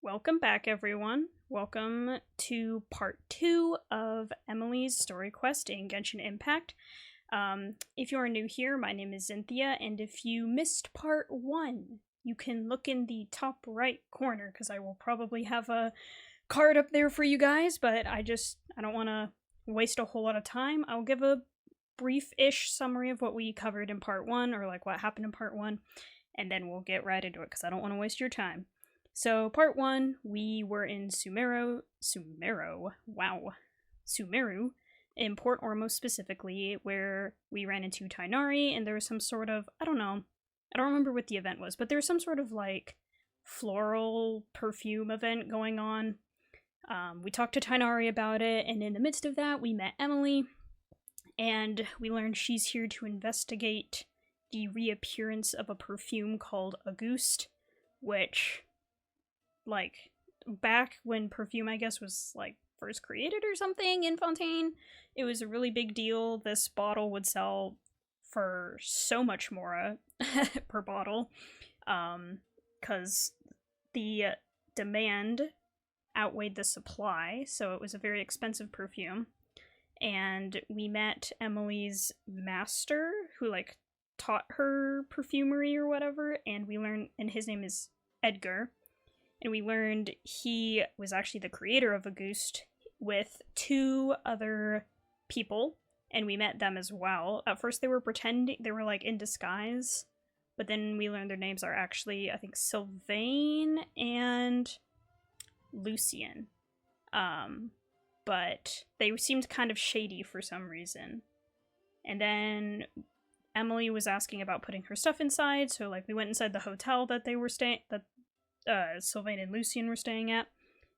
Welcome back, everyone. Welcome to part 2 of Emilie's story quest in Genshin Impact. If you are new here, my name is Xynthia, and if you missed part 1, you can look in the top right corner, because I will probably have a card up there for you guys, but I don't want to waste a whole lot of time. I'll give a brief-ish summary of what we covered in part 1, or like what happened in part 1, and then we'll get right into it, because I don't want to waste your time. So, part 1, we were in Sumeru, in Port Ormos specifically, where we ran into Tighnari, and there was some sort of, I don't remember what the event was, but there was some sort of, like, floral perfume event going on. We talked to Tighnari about it, and in the midst of that, we met Emilie, and we learned she's here to investigate the reappearance of a perfume called Auguste, which, like, back when perfume, I guess, was, like, first created or something in Fontaine, it was a really big deal. This bottle would sell for so much more per bottle, because the demand outweighed the supply, so it was a very expensive perfume. And we met Emilie's master, who, like, taught her perfumery or whatever, and we learned, and his name is Edgar, and we learned he was actually the creator of Auguste with 2 other people, and we met them as well. At first they were pretending, they were like in disguise, but then we learned their names are actually, I think, Sylvain and Lucien. But they seemed kind of shady for some reason. And then Emilie was asking about putting her stuff inside, so like we went inside the hotel that they were Sylvain and Lucien were staying at,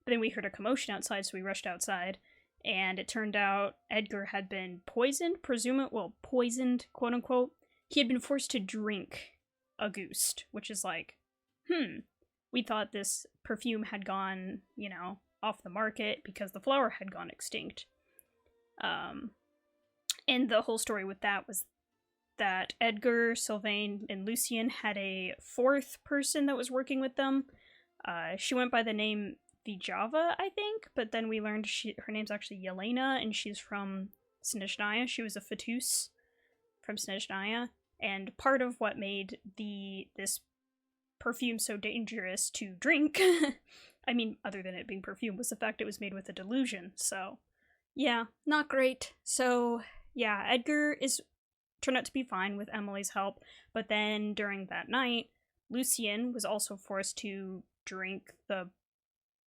but then we heard a commotion outside, so we rushed outside, and it turned out Edgar had been poisoned, poisoned, quote-unquote. He had been forced to drink Auguste, which is like, we thought this perfume had gone, off the market because the flower had gone extinct. And the whole story with that was that Edgar, Sylvain, and Lucien had a 4th person that was working with them. She went by the name Vijava, I think, but then we learned her name's actually Yelena, and she's from Snezhnaya. She was a Fatus from Snezhnaya, and part of what made this perfume so dangerous to drink, I mean, other than it being perfume, was the fact it was made with a delusion, so yeah, not great. So yeah, Edgar turned out to be fine with Emilie's help, but then during that night, Lucien was also forced to drink the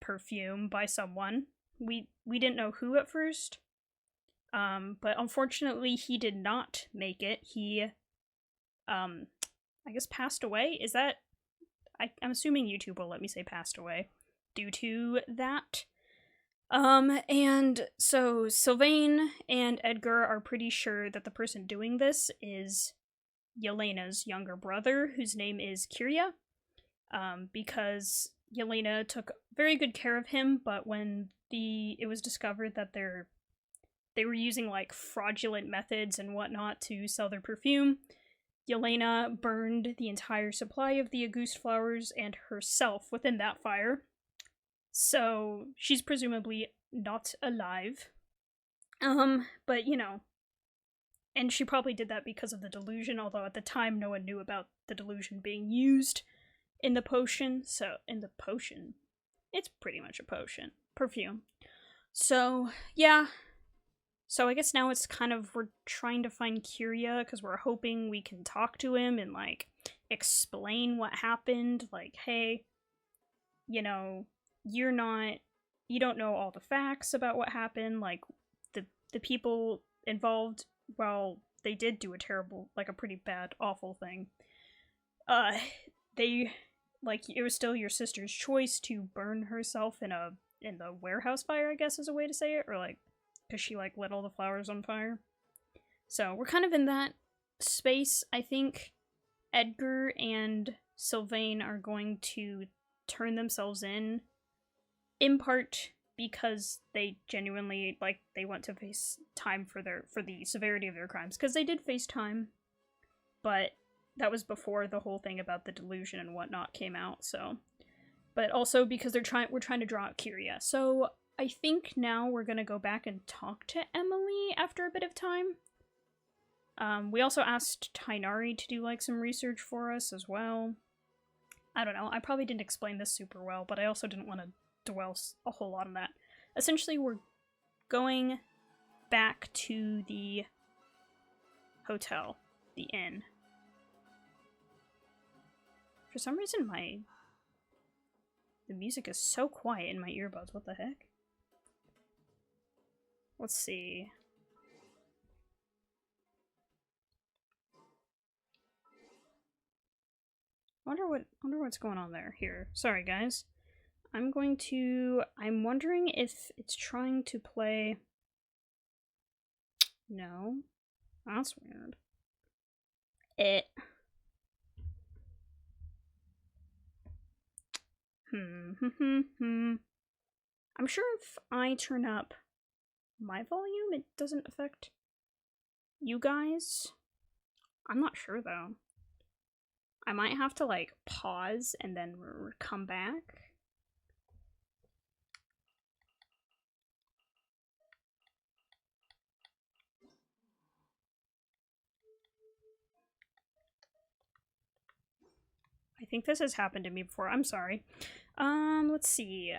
perfume by someone. We didn't know who at first, but unfortunately he did not make it. He, I guess passed away? Is that... I'm assuming YouTube will let me say passed away due to that. And so Sylvain and Edgar are pretty sure that the person doing this is Yelena's younger brother, whose name is Kirya, because Yelena took very good care of him, but when it was discovered that they were using, like, fraudulent methods and whatnot to sell their perfume, Yelena burned the entire supply of the Auguste flowers and herself within that fire. So she's presumably not alive. But and she probably did that because of the delusion, although at the time no one knew about the delusion being used in the potion. It's pretty much a potion. Perfume. So, yeah. So I guess now it's kind of, we're trying to find Kirya, because we're hoping we can talk to him and, like, explain what happened. Like, hey, you don't know all the facts about what happened. Like, the people involved, well, they did do a pretty bad, awful thing. It was still your sister's choice to burn herself in the warehouse fire, I guess is a way to say it, or, like, because she, like, lit all the flowers on fire. So we're kind of in that space. I think Edgar and Sylvain are going to turn themselves in part because they genuinely, like, they want to face time for the severity of their crimes, because they did face time, but that was before the whole thing about the delusion and whatnot came out, so but also because we're trying to draw out Kirya. So I think now we're gonna go back and talk to Emilie after a bit of time. We also asked Tighnari to do like some research for us as well. I don't know, I probably didn't explain this super well, but I also didn't want to dwell a whole lot on that. Essentially, we're going back to the hotel, the inn. For some reason, the music is so quiet in my earbuds. What the heck? Let's see. Wonder what's going on there. Here. Sorry, guys. I'm wondering if it's trying to play... No. That's weird. I'm sure if I turn up my volume, it doesn't affect you guys. I'm not sure, though. I might have to, like, pause and then come back. I think this has happened to me before. I'm sorry. Let's see.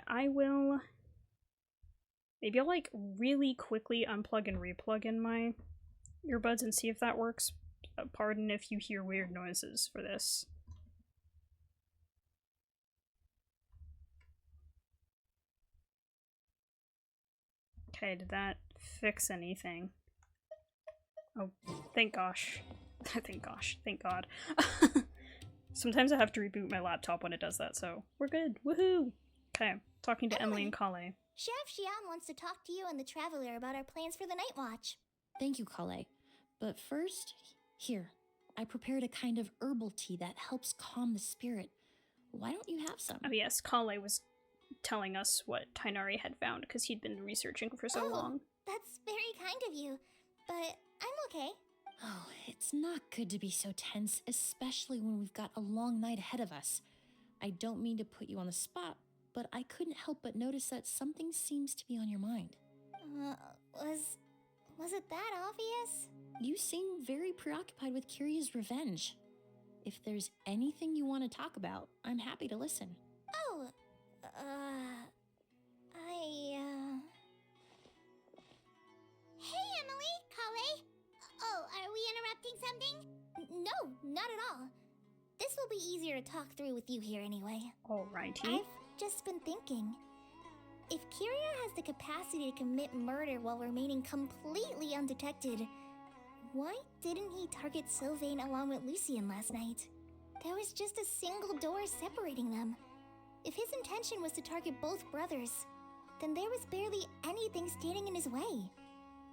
Maybe I'll, like, really quickly unplug and replug in my earbuds and see if that works. Pardon if you hear weird noises for this. Okay, did that fix anything? Oh, thank gosh. Thank gosh. Thank God. Sometimes I have to reboot my laptop when it does that, so we're good. Woohoo! Okay, talking to Emilie and Kale. Sheriff Xian wants to talk to you and the Traveler about our plans for the Night Watch. Thank you, Kale. But first, here, I prepared a kind of herbal tea that helps calm the spirit. Why don't you have some? Oh yes, Kale was telling us what Tighnari had found because he'd been researching for so long. That's very kind of you, but I'm okay. Oh, it's not good to be so tense, especially when we've got a long night ahead of us. I don't mean to put you on the spot, but I couldn't help but notice that something seems to be on your mind. Was it that obvious? You seem very preoccupied with Kirya's revenge. If there's anything you want to talk about, I'm happy to listen. Oh, Hey, Emilie, Kale. Oh, are we interrupting something? No, not at all. This will be easier to talk through with you here anyway. Alrighty. I've just been thinking. If Kirya has the capacity to commit murder while remaining completely undetected, why didn't he target Sylvain along with Lucien last night? There was just a single door separating them. If his intention was to target both brothers, then there was barely anything standing in his way.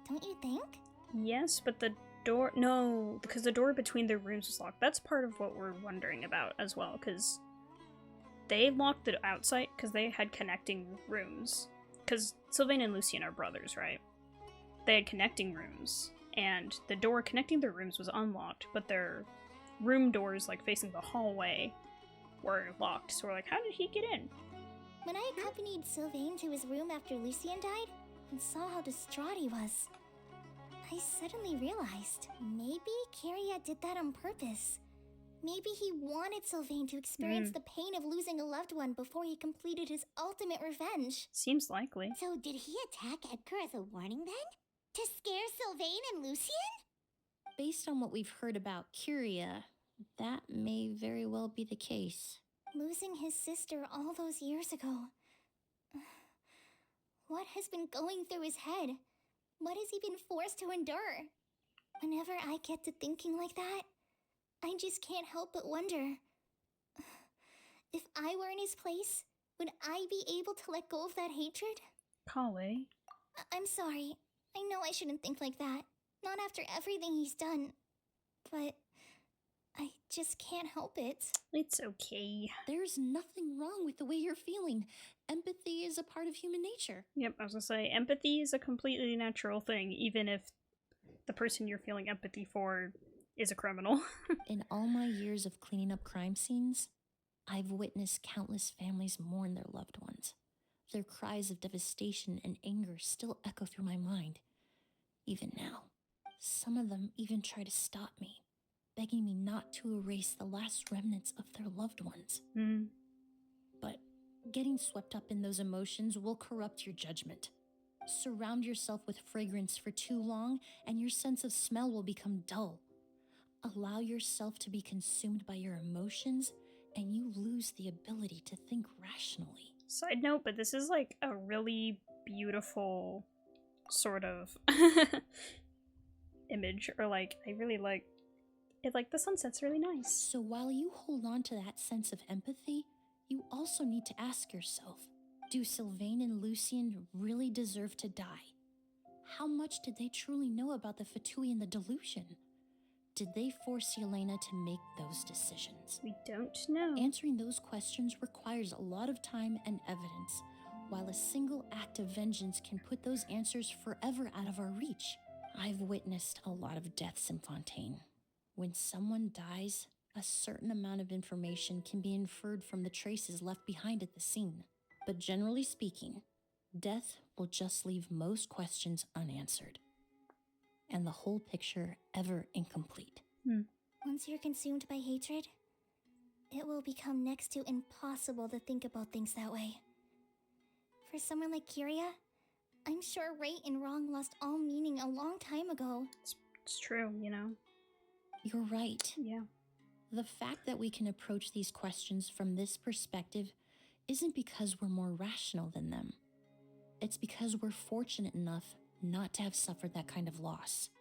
Don't you think? Yes, but the door... No, because the door between their rooms was locked. That's part of what we're wondering about as well, because they locked it outside because they had connecting rooms. Because Sylvain and Lucien are brothers, right? They had connecting rooms, and the door connecting their rooms was unlocked, but their room doors, like, facing the hallway were locked. So we're like, how did he get in? When I accompanied Sylvain to his room after Lucien died, and saw how distraught he was, I suddenly realized maybe Kirya did that on purpose. Maybe he wanted Sylvain to experience the pain of losing a loved one before he completed his ultimate revenge. Seems likely. So did he attack Edgar as a warning then? To scare Sylvain and Lucien? Based on what we've heard about Kirya, that may very well be the case. Losing his sister all those years ago. What has been going through his head? What has he been forced to endure? Whenever I get to thinking like that, I just can't help but wonder. If I were in his place, would I be able to let go of that hatred? Kale? I'm sorry. I know I shouldn't think like that. Not after everything he's done. But I just can't help it. It's okay. There's nothing wrong with the way you're feeling. Empathy is a part of human nature. Yep, I was gonna say, empathy is a completely natural thing, even if the person you're feeling empathy for is a criminal. In all my years of cleaning up crime scenes, I've witnessed countless families mourn their loved ones. Their cries of devastation and anger still echo through my mind, even now. Some of them even try to stop me, begging me not to erase the last remnants of their loved ones. But getting swept up in those emotions will corrupt your judgment. Surround yourself with fragrance for too long, and your sense of smell will become dull. Allow yourself to be consumed by your emotions, and you lose the ability to think rationally. Side note, but this is like a really beautiful sort of image, or like, I really like it, like the sunset's really nice. So while you hold on to that sense of empathy, you also need to ask yourself, do Sylvain and Lucien really deserve to die? How much did they truly know about the Fatui and the delusion? Did they force Yelena to make those decisions? We don't know. Answering those questions requires a lot of time and evidence, while a single act of vengeance can put those answers forever out of our reach. I've witnessed a lot of deaths in Fontaine. When someone dies, a certain amount of information can be inferred from the traces left behind at the scene. But generally speaking, death will just leave most questions unanswered, and the whole picture ever incomplete. Once you're consumed by hatred, it will become next to impossible to think about things that way. For someone like Kirya, I'm sure right and wrong lost all meaning a long time ago. It's true, you know? You're right. Yeah. The fact that we can approach these questions from this perspective isn't because we're more rational than them. It's because we're fortunate enough not to have suffered that kind of loss.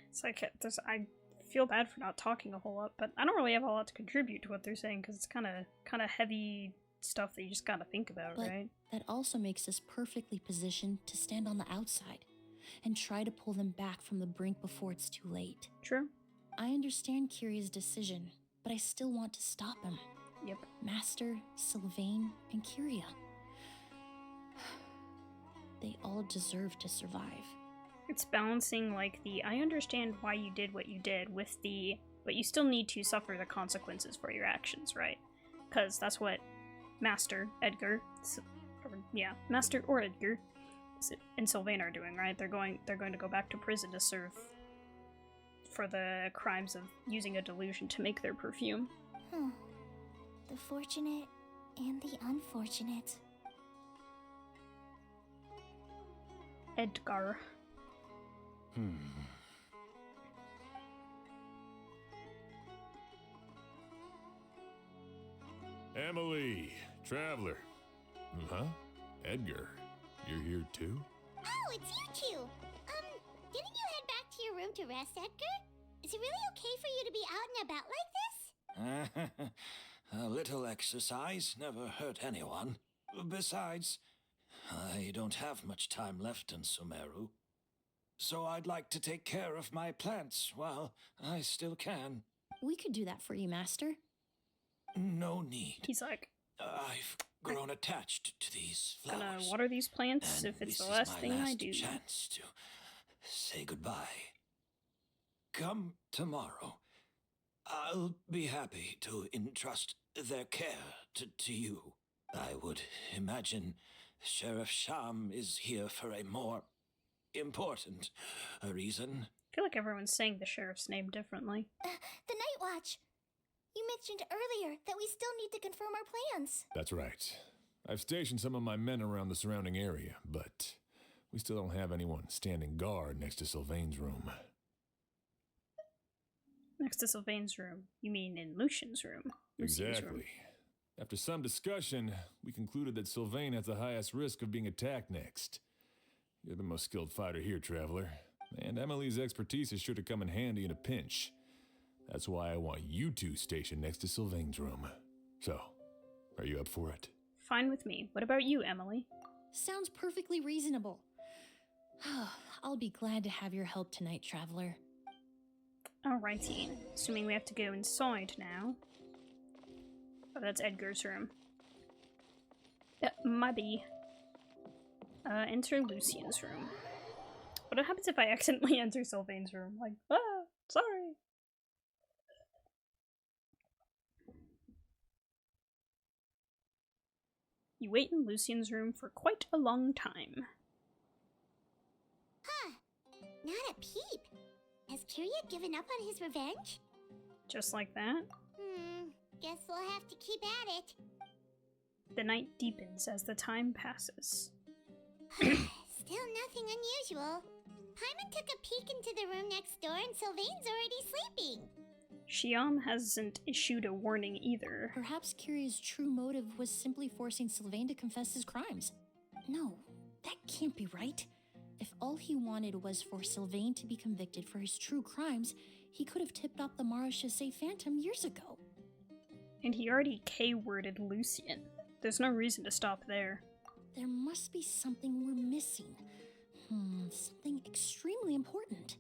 It's like, I feel bad for not talking a whole lot, but I don't really have a lot to contribute to what they're saying, because it's kind of heavy stuff that you just gotta think about, But right? that also makes us perfectly positioned to stand on the outside and try to pull them back from the brink before it's too late. True. I understand Kirya's decision, but I still want to stop him. Yep. Master, Sylvain, and Kirya. They all deserve to survive. It's balancing, like, the I understand why you did what you did with the, but you still need to suffer the consequences for your actions, right? Because that's what Master Edgar, Master or Edgar and Sylvain are doing, right? They're going to go back to prison to serve for the crimes of using a delusion to make their perfume. The fortunate and the unfortunate. Edgar. Emilie, Traveler. Huh? Edgar, you're here too? Oh, it's you two! Didn't you head back to your room to rest, Edgar? Is it really okay for you to be out and about like this? A little exercise never hurt anyone. Besides, I don't have much time left in Sumeru. So I'd like to take care of my plants while I still can. We could do that for you, Master. No need. He's like, I've grown attached to these flowers. gonna water these plants and if it's this the is last my thing I last do. chance to say goodbye. Come tomorrow. I'll be happy to entrust their care to you. I would imagine Sheriff Sham is here for a more important reason. I feel like everyone's saying the sheriff's name differently. The Night Watch! You mentioned earlier that we still need to confirm our plans. That's right. I've stationed some of my men around the surrounding area, but we still don't have anyone standing guard next to Sylvain's room. Next to Sylvain's room. You mean in Lucian's room? Lucian's room. Exactly. After some discussion, we concluded that Sylvain has the highest risk of being attacked next. You're the most skilled fighter here, Traveler, and Emilie's expertise is sure to come in handy in a pinch. That's why I want you two stationed next to Sylvain's room. So, are you up for it? Fine with me. What about you, Emilie? Sounds perfectly reasonable. I'll be glad to have your help tonight, Traveler. Alrighty. Assuming we have to go inside now. Oh, that's Edgar's room. Maybe. Enter Lucian's room. What happens if I accidentally enter Sylvain's room? Like, sorry. You wait in Lucien's room for quite a long time. Huh. Not a peep. Has Kirya given up on his revenge? Just like that, Guess we'll have to keep at it. the night deepens as the time passes. Still nothing unusual. Paimon took a peek into the room next door and Sylvain's already sleeping. Xiam hasn't issued a warning either. Perhaps Kirya's true motive was simply forcing Sylvain to confess his crimes. No, that can't be right. If all he wanted was for Sylvain to be convicted for his true crimes, he could have tipped off the Marechaussee Phantom years ago. And he already K-worded Lucien. There's no reason to stop there. There must be something we're missing. Something extremely important.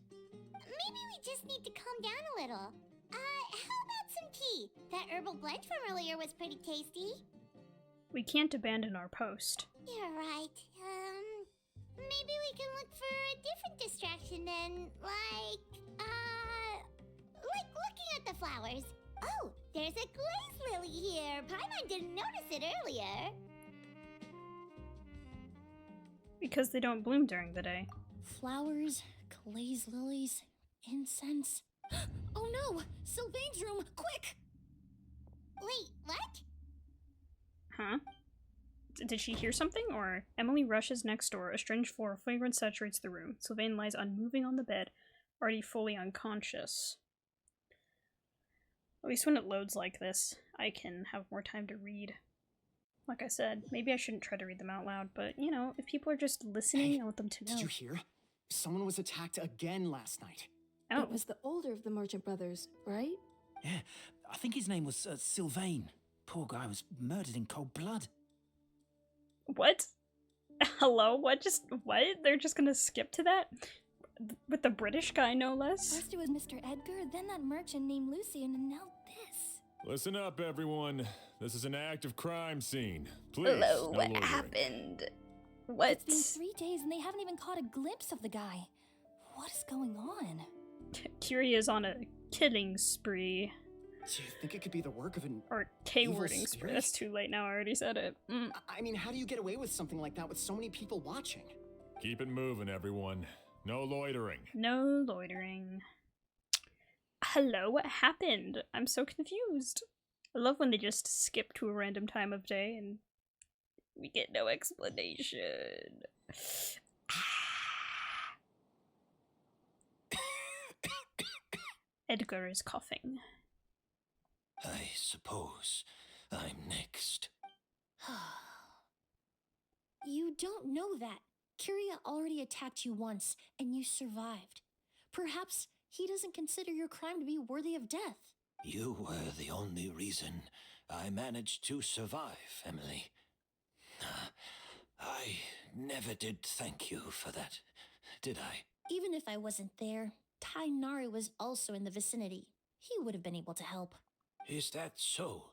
Maybe we just need to calm down a little. How about some tea? That herbal blend from earlier was pretty tasty. We can't abandon our post. You're right. Maybe we can look for a different distraction then, like looking at the flowers. Oh, there's a glaze lily here. Paimon didn't notice it earlier. Because they don't bloom during the day. Flowers, glaze lilies, incense. Oh no! Sylvain's room! Quick! Wait, what? Huh? Did she hear something? Or Emilie rushes next door. A strange fragrance saturates the room. Sylvain lies unmoving on the bed, already fully unconscious. At least when it loads like this, I can have more time to read. Like I said, maybe I shouldn't try to read them out loud, but, you know, if people are just listening, Hey, I want them to know. Did you hear? Someone was attacked again last night. Oh, It was the older of the merchant brothers, right? Yeah, I think his name was Sylvain. Poor guy was murdered in cold blood. what? Hello? What? They're just gonna skip to that? With the British guy, no less? First it was Mr. Edgar, then that merchant named Lucien, and now this. Listen up, everyone. This is an active crime scene. Please, Hello, no what loitering. happened? What? It's been 3 days and they haven't even caught a glimpse of the guy. What is going on? Kirya's on a killing spree. Do you think it could be the work of an... Or K-wording Evil spree. spirit? That's too late now, I already said it. I mean, how do you get away with something like that with so many people watching? Keep it moving, everyone. No loitering. No loitering. Hello, what happened? I'm so confused. I love when they just skip to a random time of day and we get no explanation. Edgar is coughing. I suppose I'm next. You don't know that. Kirya already attacked you once, and you survived. Perhaps he doesn't consider your crime to be worthy of death. You were the only reason I managed to survive, Emilie. I never did thank you for that, did I? Even if I wasn't there, Tainari was also in the vicinity. He would have been able to help. Is that so?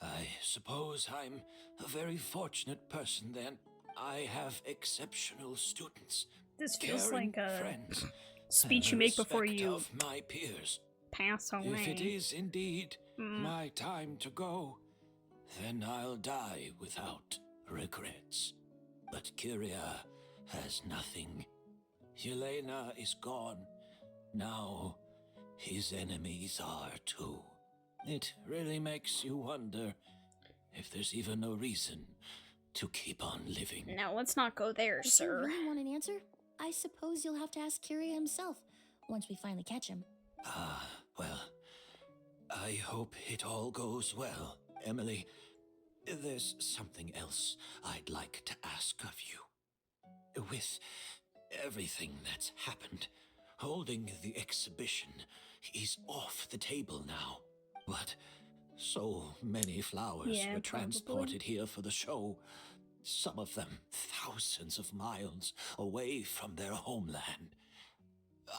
I suppose I'm a very fortunate person then. I have exceptional students. This feels caring like a friends, speech and you the make before respect you of my peers. pass If it away. is indeed my time to go, then I'll die without regrets. But Kirya has nothing. Yelena is gone. Now his enemies are too. It really makes you wonder if there's even a reason to keep on living. Now let's not go there, If you sir. really want an answer, I suppose you'll have to ask Kirya himself once we finally catch him. Well, I hope it all goes well, Emilie. There's something else I'd like to ask of you. With everything that's happened, holding the exhibition is off the table now. But so many flowers Yeah, were probably. transported here for the show. Some of them thousands of miles away from their homeland.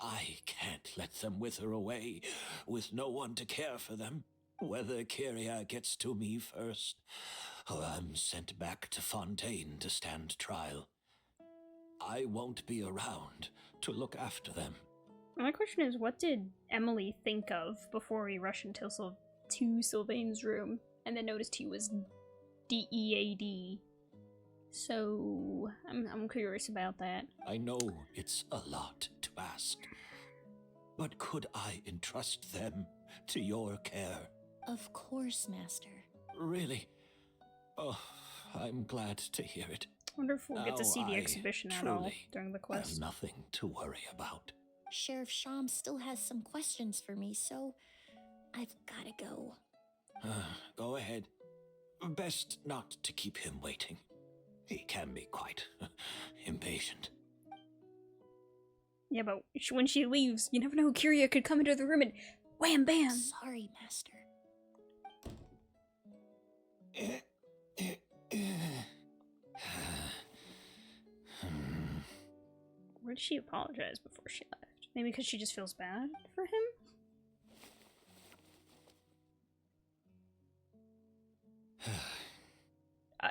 I can't let them wither away with no one to care for them. Whether Kirya gets to me first, or I'm sent back to Fontaine to stand trial, I won't be around to look after them. My question is, what did Emilie think of before we rushed into to Sylvain's room and then noticed he was DEAD. So I'm curious about that. I know it's a lot to ask, but could I entrust them to your care? Of course, Master. Really? Oh, I'm glad to hear it. I wonder if we'll get to Now see the I exhibition at all truly during the have quest. nothing to worry about. Sheriff Sham still has some questions for me, so I've gotta go. Go ahead. Best not to keep him waiting. He can be quite impatient. Yeah, but when she leaves, you never know, Kirya could come into the room and wham bam! Sorry, Master. Where did she apologize before she left? Maybe because she just feels bad for him?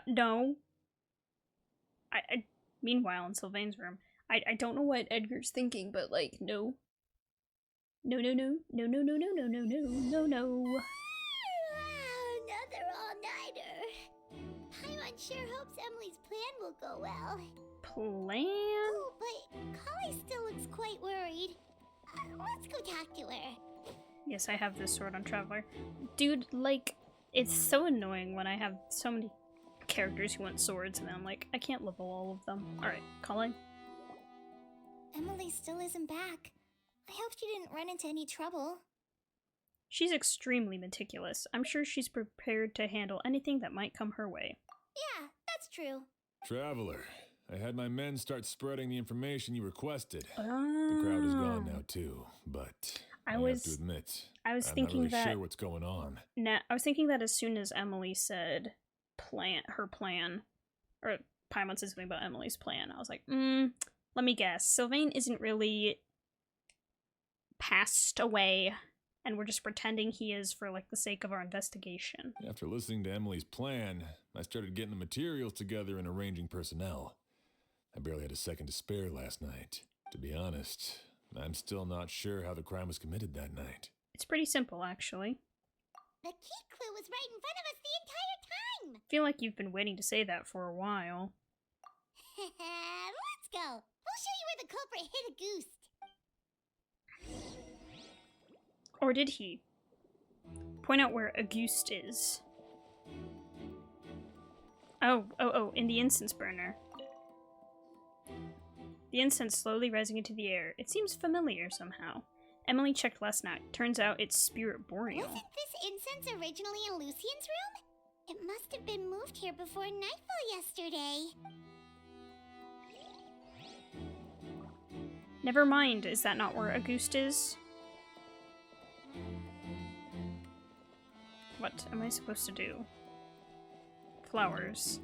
No. Meanwhile, in Sylvain's room, I don't know what Edgar's thinking, but like, no. No, no, no, no, no, no, no, no, no, no, no, no. Another all-nighter. Paimon sure hopes Emily's plan will go well. Plan? Oh, but Kali still looks quite worried. Let's go talk to her. Yes, I have this sword on Traveler. Dude, like, it's so annoying when I have so many characters who want swords and I'm like, I can't level all of them. Alright, Colin. Emily still isn't back. I hope she didn't run into any trouble. She's extremely meticulous. I'm sure she's prepared to handle anything that might come her way. Yeah, that's true. Traveler, I had my men start spreading the information you requested. The crowd is gone now too, but I have to admit, I was I'm thinking not really that sure what's going on. I was thinking that as soon as Emily said her plan, or Paimon said something about Emily's plan, I was like, let me guess. Sylvain isn't really passed away, and we're just pretending he is for like the sake of our investigation. After listening to Emily's plan, I started getting the materials together and arranging personnel. I barely had a second to spare last night. To be honest, I'm still not sure how the crime was committed that night. It's pretty simple, actually. The key clue was right in front of us the entire time! I feel like you've been waiting to say that for a while. Let's go! We'll show you where the culprit hid a goose. Or did he? Point out where Auguste is. Oh, in the incense burner. The incense slowly rising into the air. It seems familiar somehow. Emily checked last night. Turns out it's Spirit Boreal. Wasn't this incense originally in Lucian's room? It must have been moved here before nightfall yesterday. Never mind, is that not where Auguste is? What am I supposed to do? Flowers.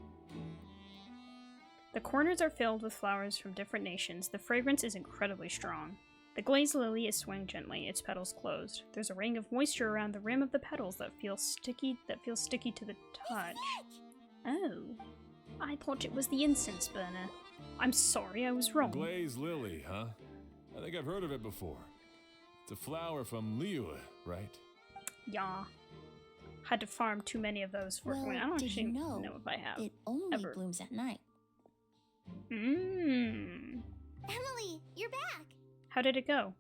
The corners are filled with flowers from different nations. The fragrance is incredibly strong. The glazed lily is swaying gently, its petals closed. There's a ring of moisture around the rim of the petals that feels sticky to the touch. Oh. I thought it was the incense burner. I'm sorry, I was wrong. Glazed lily, huh? I think I've heard of it before. It's a flower from Liyue, right? Yeah. Had to farm too many of those for Well, I don't did actually you know know if I have. it only ever. blooms at night. Emily, you're back! How did it go?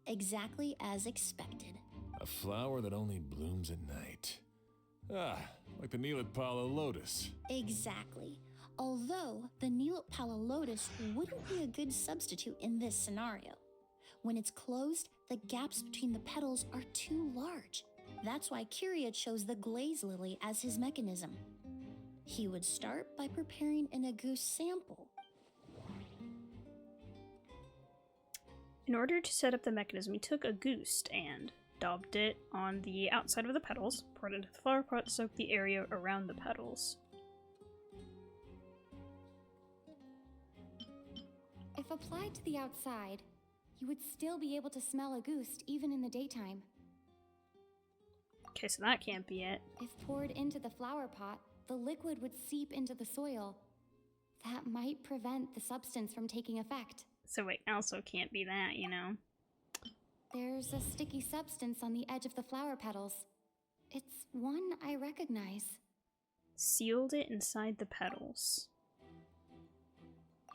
Exactly as expected. A flower that only blooms at night. Ah, like the Neelitpala lotus. Exactly. Although the Neelitpala lotus wouldn't be a good substitute in this scenario. When it's closed, the gaps between the petals are too large. That's why Kirya chose the glaze lily as his mechanism. He would start by preparing an Auguste sample. In order to set up the mechanism, he took Auguste and daubed it on the outside of the petals, poured it into the flower pot to soak the area around the petals. If applied to the outside, you would still be able to smell Auguste even in the daytime. Okay, so that can't be it. If poured into the flower pot, the liquid would seep into the soil. That might prevent the substance from taking effect. So it also can't be that, you know? There's a sticky substance on the edge of the flower petals. It's one I recognize. Sealed it inside the petals.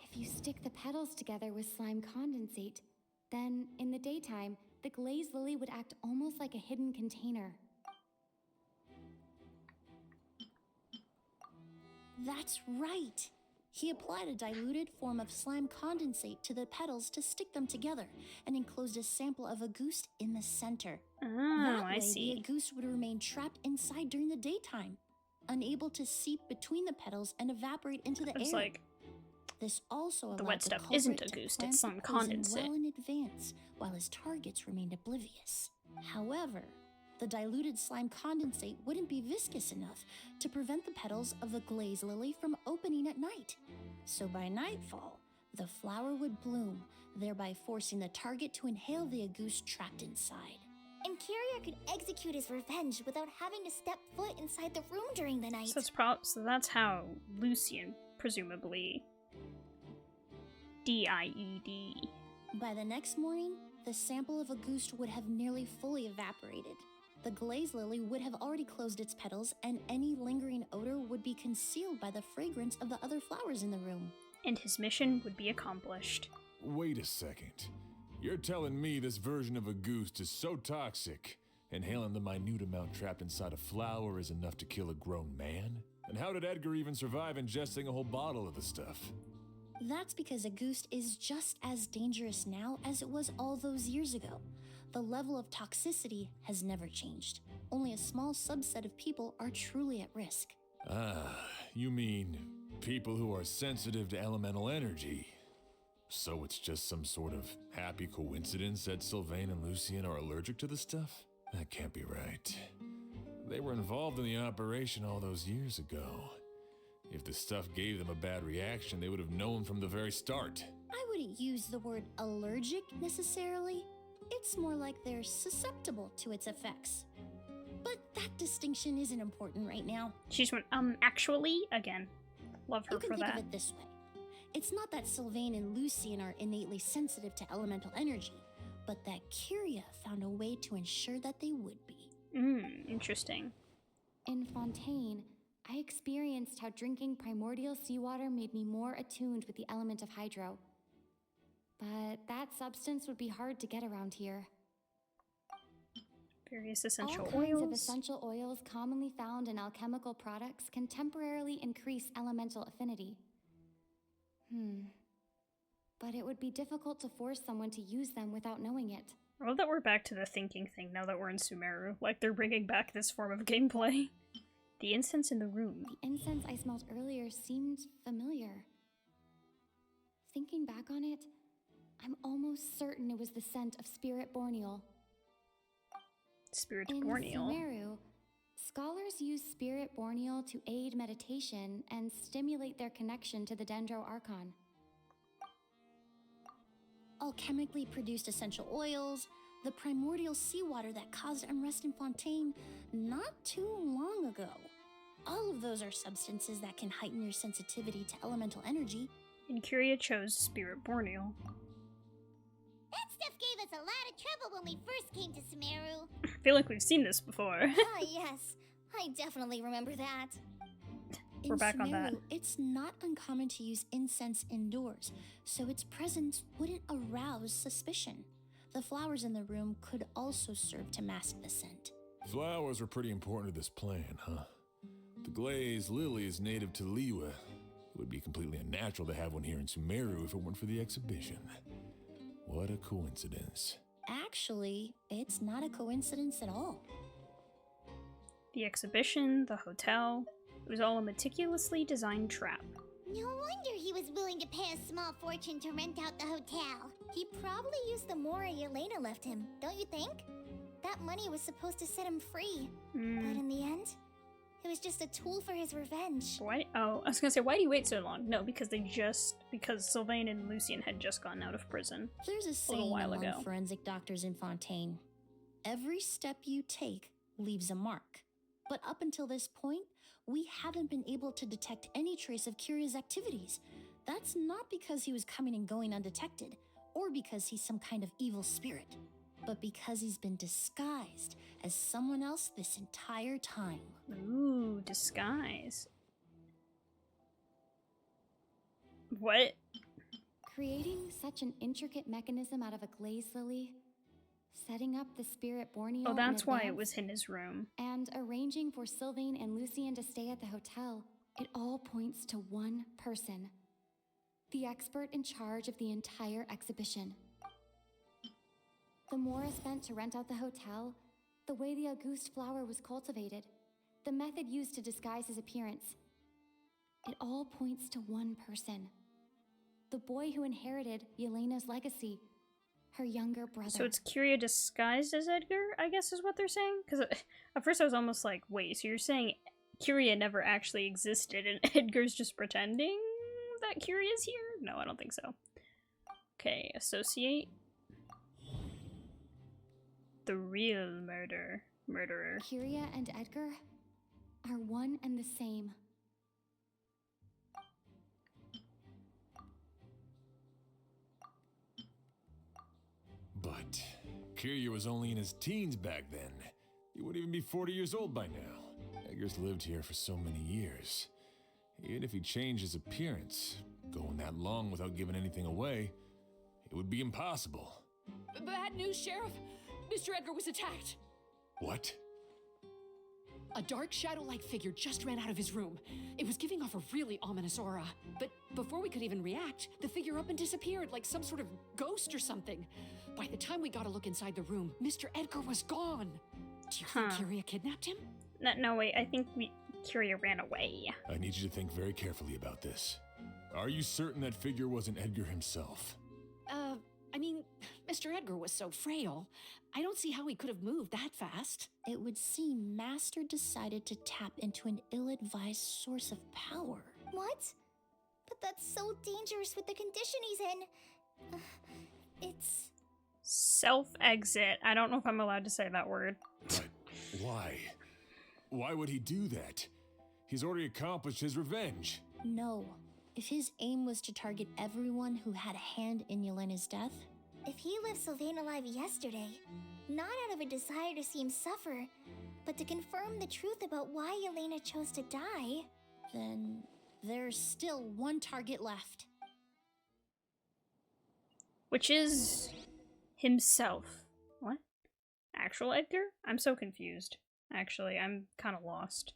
If you stick the petals together with slime condensate, then in the daytime, the glazed lily would act almost like a hidden container. That's right. He applied a diluted form of slime condensate to the petals to stick them together and enclosed a sample of Auguste in the center. Oh, That way, I see. the Auguste would remain trapped inside during the daytime, unable to seep between the petals and evaporate into the It's air. like, This also allowed the wet stuff culprit isn't to Auguste, plant it's the slime poison condensate. well in advance, while his targets remained oblivious. However, the diluted slime condensate wouldn't be viscous enough to prevent the petals of the glazed lily from opening at night. So by nightfall, the flower would bloom, thereby forcing the target to inhale the Auguste trapped inside. And Kirya could execute his revenge without having to step foot inside the room during the night. So that's how Lucian, presumably, DIED. By the next morning, the sample of Auguste would have nearly fully evaporated. The glazed lily would have already closed its petals, and any lingering odor would be concealed by the fragrance of the other flowers in the room. And his mission would be accomplished. Wait a second. You're telling me this version of Auguste is so toxic, inhaling the minute amount trapped inside a flower is enough to kill a grown man? And how did Edgar even survive ingesting a whole bottle of the stuff? That's because Auguste is just as dangerous now as it was all those years ago. The level of toxicity has never changed. Only a small subset of people are truly at risk. Ah, you mean people who are sensitive to elemental energy. So it's just some sort of happy coincidence that Sylvain and Lucien are allergic to the stuff? That can't be right. They were involved in the operation all those years ago. If the stuff gave them a bad reaction, they would have known from the very start. I wouldn't use the word allergic necessarily. It's more like they're susceptible to its effects. But that distinction isn't important right now. She just went, actually, again. Love her You can for think that. of it this way. It's not that Sylvain and Lucien are innately sensitive to elemental energy, but that Kirya found a way to ensure that they would be. Interesting. In Fontaine, I experienced how drinking primordial seawater made me more attuned with the element of hydro. But that substance would be hard to get around here. Various essential All kinds of oils. essential oils commonly found in alchemical products can temporarily increase elemental affinity. But it would be difficult to force someone to use them without knowing it. I love that we're back to the thinking thing now that we're in Sumeru. Like, they're bringing back this form of gameplay. The incense in the room. The incense I smelled earlier seemed familiar. Thinking back on it, I'm almost certain it was the scent of Spirit Borneal. Spirit In Borneal. Sumeru, scholars use Spirit Borneal to aid meditation and stimulate their connection to the Dendro Archon. Alchemically produced essential oils, the primordial seawater that caused unrest in Fontaine not too long ago. All of those are substances that can heighten your sensitivity to elemental energy. And Kirya chose Spirit Borneal. That stuff gave us a lot of trouble when we first came to Sumeru. I feel like we've seen this before. Ah, yes. I definitely remember that. We're back on that. Sumeru, it's not uncommon to use incense indoors, so its presence wouldn't arouse suspicion. The flowers in the room could also serve to mask the scent. Flowers were pretty important to this plan, huh? The glazed lily is native to Liyue. It would be completely unnatural to have one here in Sumeru if it weren't for the exhibition. What a coincidence. Actually, it's not a coincidence at all. The exhibition, the hotel, it was all a meticulously designed trap. No wonder he was willing to pay a small fortune to rent out the hotel. He probably used the Mora Yelena left him, don't you think? That money was supposed to set him free. But in the end, it was just a tool for his revenge. Why? Oh, I was gonna say, why do you wait so long? No, because because Sylvain and Lucien had just gotten out of prison. There's a little saying while among ago. forensic doctors in Fontaine. Every step you take leaves a mark. But up until this point, we haven't been able to detect any trace of Kirya's activities. That's not because he was coming and going undetected, or because he's some kind of evil spirit. but because he's been disguised as someone else this entire time. Ooh, disguise. What? Creating such an intricate mechanism out of a glaze lily, setting up the spirit Borneo Oh, that's in why it advance, was in his room. and arranging for Sylvain and Lucien to stay at the hotel, it all points to one person. The expert in charge of the entire exhibition. The Mora spent to rent out the hotel, the way the Auguste flower was cultivated, the method used to disguise his appearance. It all points to one person. The boy who inherited Yelena's legacy, her younger brother. So it's Kirya disguised as Edgar, I guess is what they're saying? Because at first I was almost like, wait, so you're saying Kirya never actually existed and Edgar's just pretending that Kirya's here? No, I don't think so. Okay, associate. The real murderer. Kirya and Edgar are one and the same. But Kirya was only in his teens back then. He wouldn't even be 40 years old by now. Edgar's lived here for so many years. Even if he changed his appearance, going that long without giving anything away, it would be impossible. Bad news, Sheriff. Mr. Edgar was attacked. What? A dark shadow-like figure just ran out of his room. It was giving off a really ominous aura. But before we could even react, the figure up and disappeared like some sort of ghost or something. By the time we got a look inside the room, Mr. Edgar was gone. Do you think Kirya kidnapped him? No, wait, I think Kirya ran away. I need you to think very carefully about this. Are you certain that figure wasn't Edgar himself? I mean, Mr. Edgar was so frail. I don't see how he could have moved that fast. It would seem Master decided to tap into an ill-advised source of power. What? But that's so dangerous with the condition he's in. It's... Self-exit. I don't know if I'm allowed to say that word. But why? Why would he do that? He's already accomplished his revenge. No. If his aim was to target everyone who had a hand in Yelena's death... If he left Sylvain alive yesterday, not out of a desire to see him suffer, but to confirm the truth about why Yelena chose to die... Then there's still one target left. Which is... himself. What? Actual Edgar? I'm so confused. Actually, I'm kind of lost.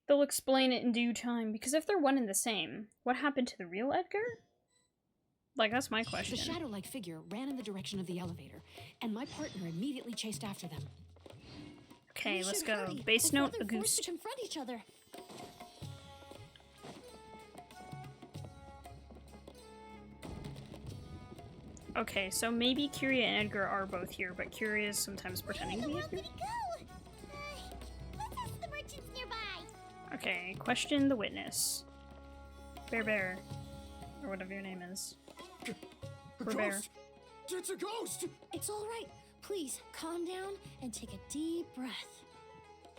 They'll explain it in due time, because if they're one and the same, what happened to the real Edgar? Like, that's my question. The shadow-like figure ran in the direction of the elevator, and my partner immediately chased after them. Okay, let's go. Base note, They're forced Auguste. to confront each other. Okay, so maybe Kirya and Edgar are both here, but Kirya is sometimes pretending to be Edgar. Let's ask the merchants nearby. Okay, question the witness. Bear. Or whatever your name is. A Bear. ghost! It's a ghost! It's all right. Please, calm down and take a deep breath.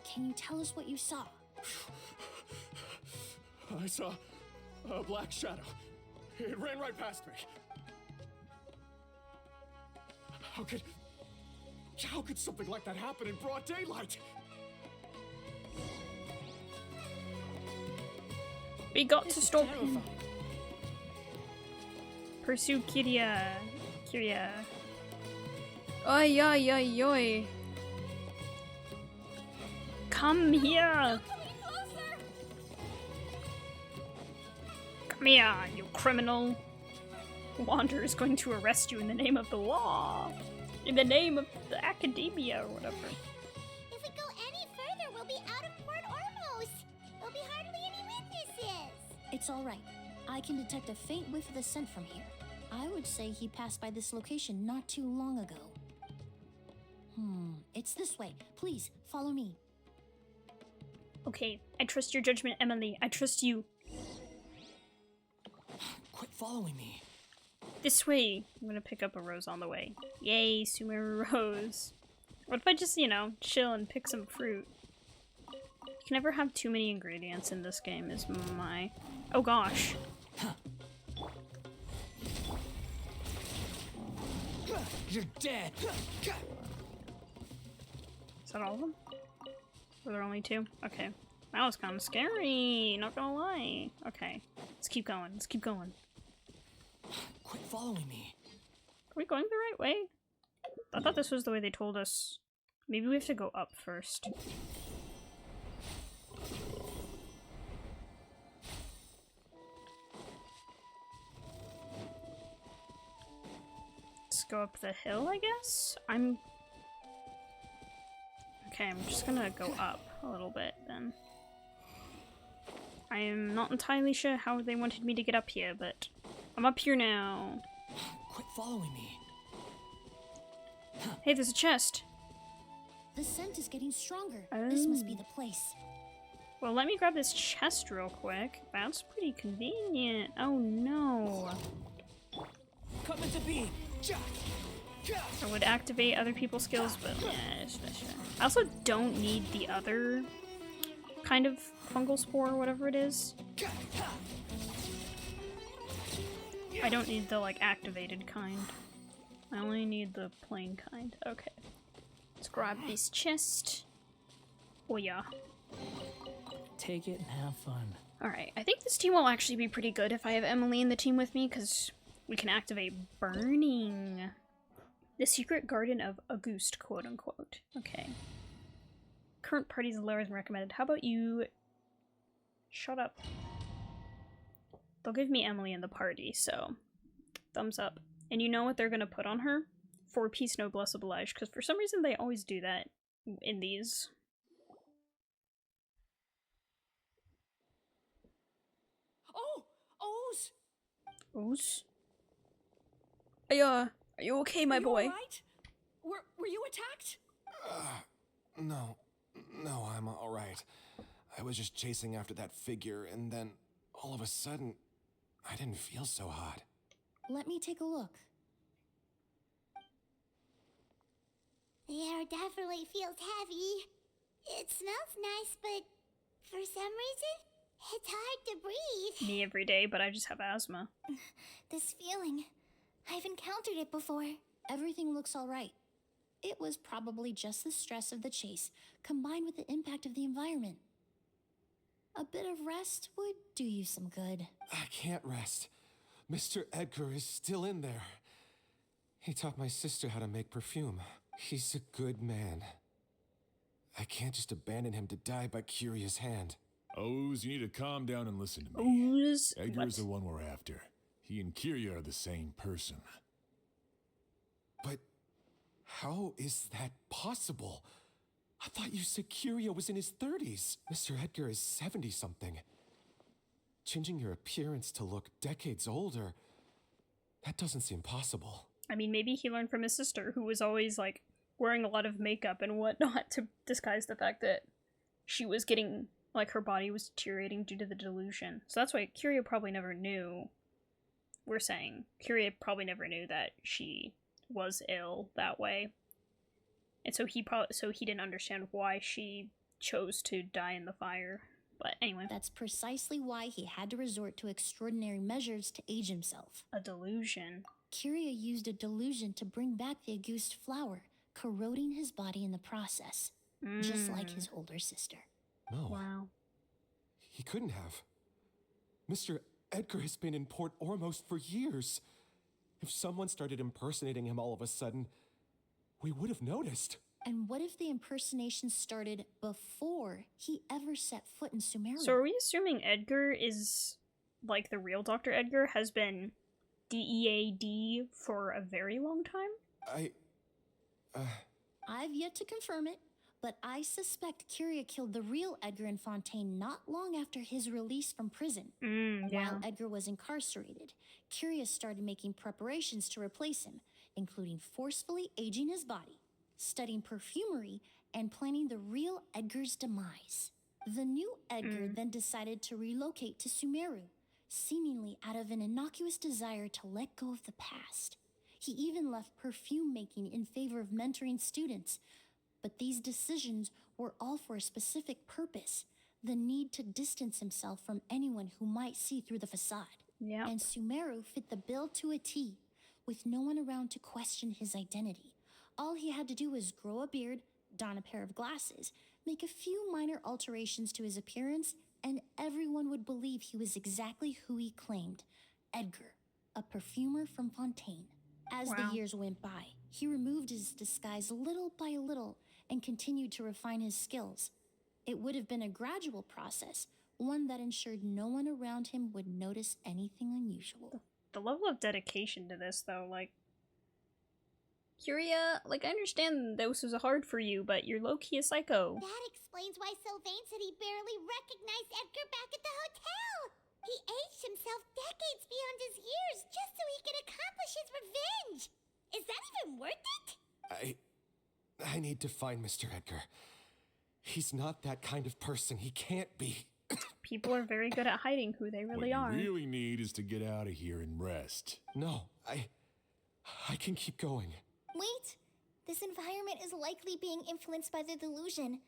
Can you tell us what you saw? I saw a black shadow. It ran right past me. How could something like that happen in broad daylight? We got This to is stop him. terrifying. Pursue Kirya. Oi. Come here. Come here, you criminal. Wander is going to arrest you in the name of the law. In the name of the academia or whatever. If we go any further, we'll be out of port almost. There'll be hardly any witnesses. It's all right. I can detect a faint whiff of the scent from here. I would say he passed by this location not too long ago. It's this way. Please, follow me. Okay, I trust your judgment, Emilie. I trust you. Quit following me. This way. I'm gonna pick up a rose on the way. Yay, Sumeru rose. What if I just, chill and pick some fruit? You can never have too many ingredients in this game, is my... Oh gosh. You're dead. Is that all of them? Were there only 2? Okay. That was kind of scary, not gonna lie. Okay. Let's keep going. Let's keep going. Quit following me. Are we going the right way? I thought this was the way they told us. Maybe we have to go up first. Let's go up the hill, I guess? Okay, I'm just gonna go up a little bit then. I am not entirely sure how they wanted me to get up here, but I'm up here now. Quit following me. Hey, there's a chest. The scent is getting stronger. This must be the place. Well, let me grab this chest real quick. That's pretty convenient. Oh no. Come into being. I would activate other people's skills, but yeah, it's sure. I also don't need the other kind of fungal spore or whatever it is. I don't need the, like, activated kind. I only need the plain kind. Okay. Let's grab this chest. Oh yeah. Take it and have fun. Alright, I think this team will actually be pretty good if I have Emilie in the team with me, because we can activate burning. The secret garden of Auguste, quote unquote. Okay. Current party is lower than recommended. How about you shut up? They'll give me Emilie in the party, so thumbs up. And you know what they're gonna put on her? 4-piece noblesse oblige, because for some reason they always do that in these. Oh! Oz! Oz? Are you okay, my Are you boy? all right? Were you attacked? No, I'm all right. I was just chasing after that figure, and then all of a sudden, I didn't feel so hot. Let me take a look. The air definitely feels heavy. It smells nice, but for some reason, it's hard to breathe. Me every day, but I just have asthma. This feeling, I've encountered it before. Everything looks all right. It was probably just the stress of the chase, combined with the impact of the environment. A bit of rest would do you some good. I can't rest. Mr. Edgar is still in there. He taught my sister how to make perfume. He's a good man. I can't just abandon him to die by Kirya's hand. Oz, you need to calm down and listen to me. Oz? Edgar's the one we're after. He and Kirya are the same person. But how is that possible? I thought you said Kirya was in his 30s. Mr. Edgar is 70-something. Changing your appearance to look decades older, that doesn't seem possible. I mean, maybe he learned from his sister, who was always, like, wearing a lot of makeup and whatnot to disguise the fact that she was getting, like, her body was deteriorating due to the delusion. So that's why Kirya probably never knew. We're saying Kirya probably never knew that she was ill that way. And so he didn't understand why she chose to die in the fire. But anyway. That's precisely why he had to resort to extraordinary measures to age himself. A delusion. Kirya used a delusion to bring back the Auguste flower, corroding his body in the process, just like his older sister. No. Wow. He couldn't have. Mr. Edgar has been in Port Ormos for years. If someone started impersonating him all of a sudden, we would have noticed. And what if the impersonation started before he ever set foot in Sumeru? So are we assuming Edgar is, like, the real Dr. Edgar has been DEAD for a very long time? I've yet to confirm it, but I suspect Kirya killed the real Edgar in Fontaine not long after his release from prison. Yeah. While Edgar was incarcerated, Kirya started making preparations to replace him, including forcefully aging his body, studying perfumery, and planning the real Edgar's demise. The new Edgar then decided to relocate to Sumeru, seemingly out of an innocuous desire to let go of the past. He even left perfume making in favor of mentoring students. But these decisions were all for a specific purpose, the need to distance himself from anyone who might see through the facade. Yeah. And Sumeru fit the bill to a T, with no one around to question his identity. All he had to do was grow a beard, don a pair of glasses, make a few minor alterations to his appearance, and everyone would believe he was exactly who he claimed, Edgar, a perfumer from Fontaine. As Wow. the years went by, he removed his disguise little by little and continued to refine his skills. It would have been a gradual process, one that ensured no one around him would notice anything unusual. The level of dedication to this, though, like... Kirya, like, I understand this was hard for you, but you're low-key a psycho. That explains why Sylvain said he barely recognized Edgar back at the hotel. He aged himself decades beyond his years just so he could accomplish his revenge. Is that even worth it? I need to find Mr. Edgar. He's not that kind of person. He can't be. People are very good at hiding who they really are. What you really need is to get out of here and rest. No, I can keep going. Wait, this environment is likely being influenced by the delusion.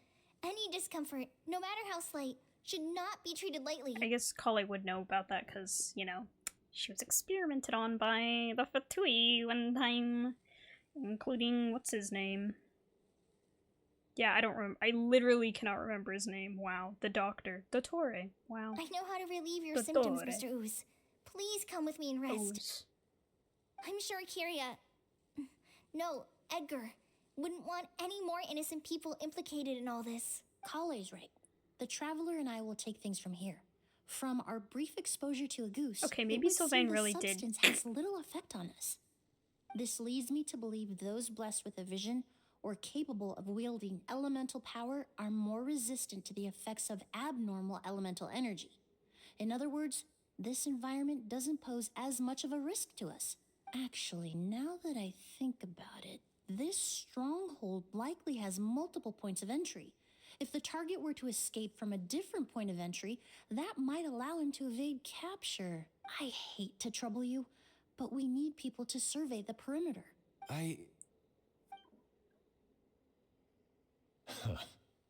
Any discomfort, no matter how slight, should not be treated lightly. I guess Kale would know about that because, you know, she was experimented on by the Fatui one time, including, what's his name? Yeah, I don't remember. I literally cannot remember his name. Wow. The doctor. Dottore. Wow. I know how to relieve your Dottore. symptoms, Mr. Ooze. Please come with me and rest. Ooze. I'm sure Kirya... No, Edgar wouldn't want any more innocent people implicated in all this. Kale's right. The Traveler and I will take things from here. From our brief exposure to a goose, Okay, it maybe would seem Sylvain the really did. substance has little effect on us. This leads me to believe those blessed with a vision or capable of wielding elemental power are more resistant to the effects of abnormal elemental energy. In other words, this environment doesn't pose as much of a risk to us. Actually, now that I think about it, this stronghold likely has multiple points of entry. If the target were to escape from a different point of entry, that might allow him to evade capture. I hate to trouble you, but we need people to survey the perimeter.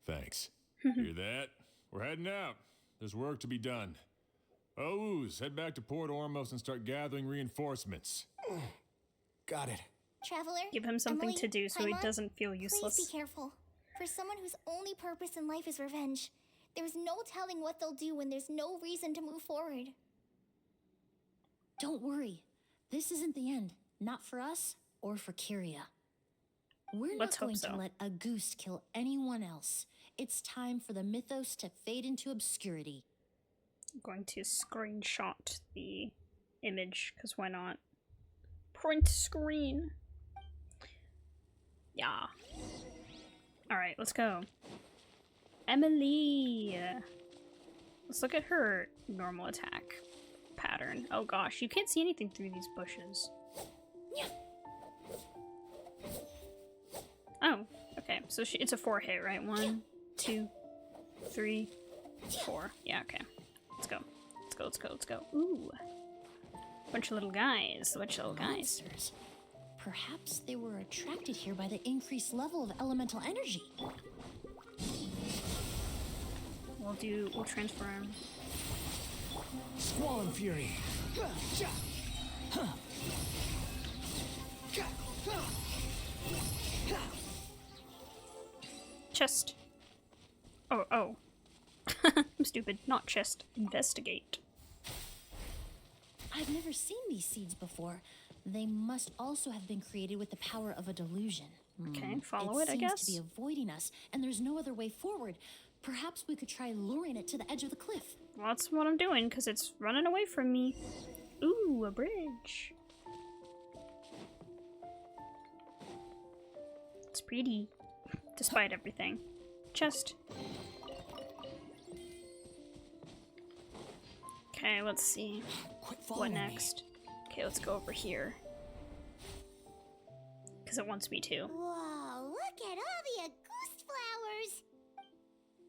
Thanks. Hear that? We're heading out. There's work to be done. Ooze, head back to Port Ormos and start gathering reinforcements. Got it. Traveler, Give him something Emily, to do so he Paimon, doesn't feel please useless. be careful. For someone whose only purpose in life is revenge, there's no telling what they'll do when there's no reason to move forward. Don't worry. This isn't the end. Not for us or for Kirya. We're Let's not going hope so. to let a goose kill anyone else. It's time for the mythos to fade into obscurity. I'm going to screenshot the image, because why not? Print screen. Yeah. Alright, let's go. Emilie! Let's look at her normal attack pattern. Oh gosh, you can't see anything through these bushes. Oh, okay. So it's a 4 hit, right? 1, 2, 3, 4. Yeah, okay. Let's go. Let's go, let's go, let's go. Ooh. Bunch of little guys. Bunch of little guys. Monsters. Perhaps they were attracted here by the increased level of elemental energy. We'll transform. Squall and Fury. Chest. Oh. I'm stupid. Not chest. Investigate. I've never seen these seeds before. They must also have been created with the power of a delusion. Okay, follow it, I guess. It seems to be avoiding us, and there's no other way forward. Perhaps we could try luring it to the edge of the cliff. Well, that's what I'm doing, because it's running away from me. Ooh, a bridge. It's pretty, despite everything. Chest. Okay, let's see. Quit What following me. next? Okay, let's go over here. Because it wants me to. Whoa, look at all the Auguste flowers!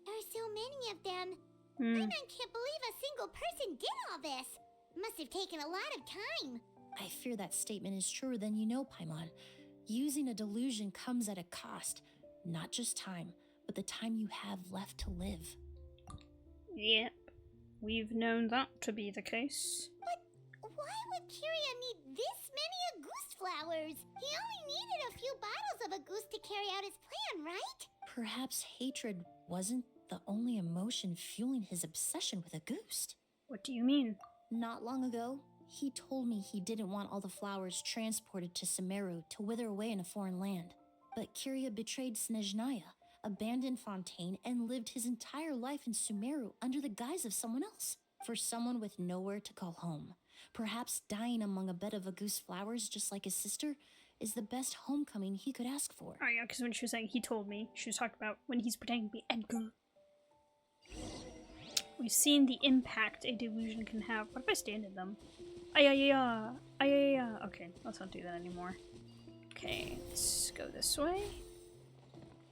There are so many of them. Paimon can't believe a single person did all this. Must have taken a lot of time. I fear that statement is truer than you know, Paimon. Using a delusion comes at a cost. Not just time, but the time you have left to live. Yep. We've known that to be the case. What Why would Kirya need this many Auguste flowers? He only needed a few bottles of Auguste to carry out his plan, right? Perhaps hatred wasn't the only emotion fueling his obsession with Auguste. What do you mean? Not long ago, he told me he didn't want all the flowers transported to Sumeru to wither away in a foreign land. But Kirya betrayed Snezhnaya, abandoned Fontaine, and lived his entire life in Sumeru under the guise of someone else. For someone with nowhere to call home, perhaps dying among a bed of Auguste flowers just like his sister is the best homecoming he could ask for. Oh yeah, because when she was saying he told me, she was talking about when he's pretending to be Edgar. We've seen the impact a delusion can have. What if I stand in them? Ayaya! Ayaya! Okay, let's not do that anymore. Okay, let's go this way.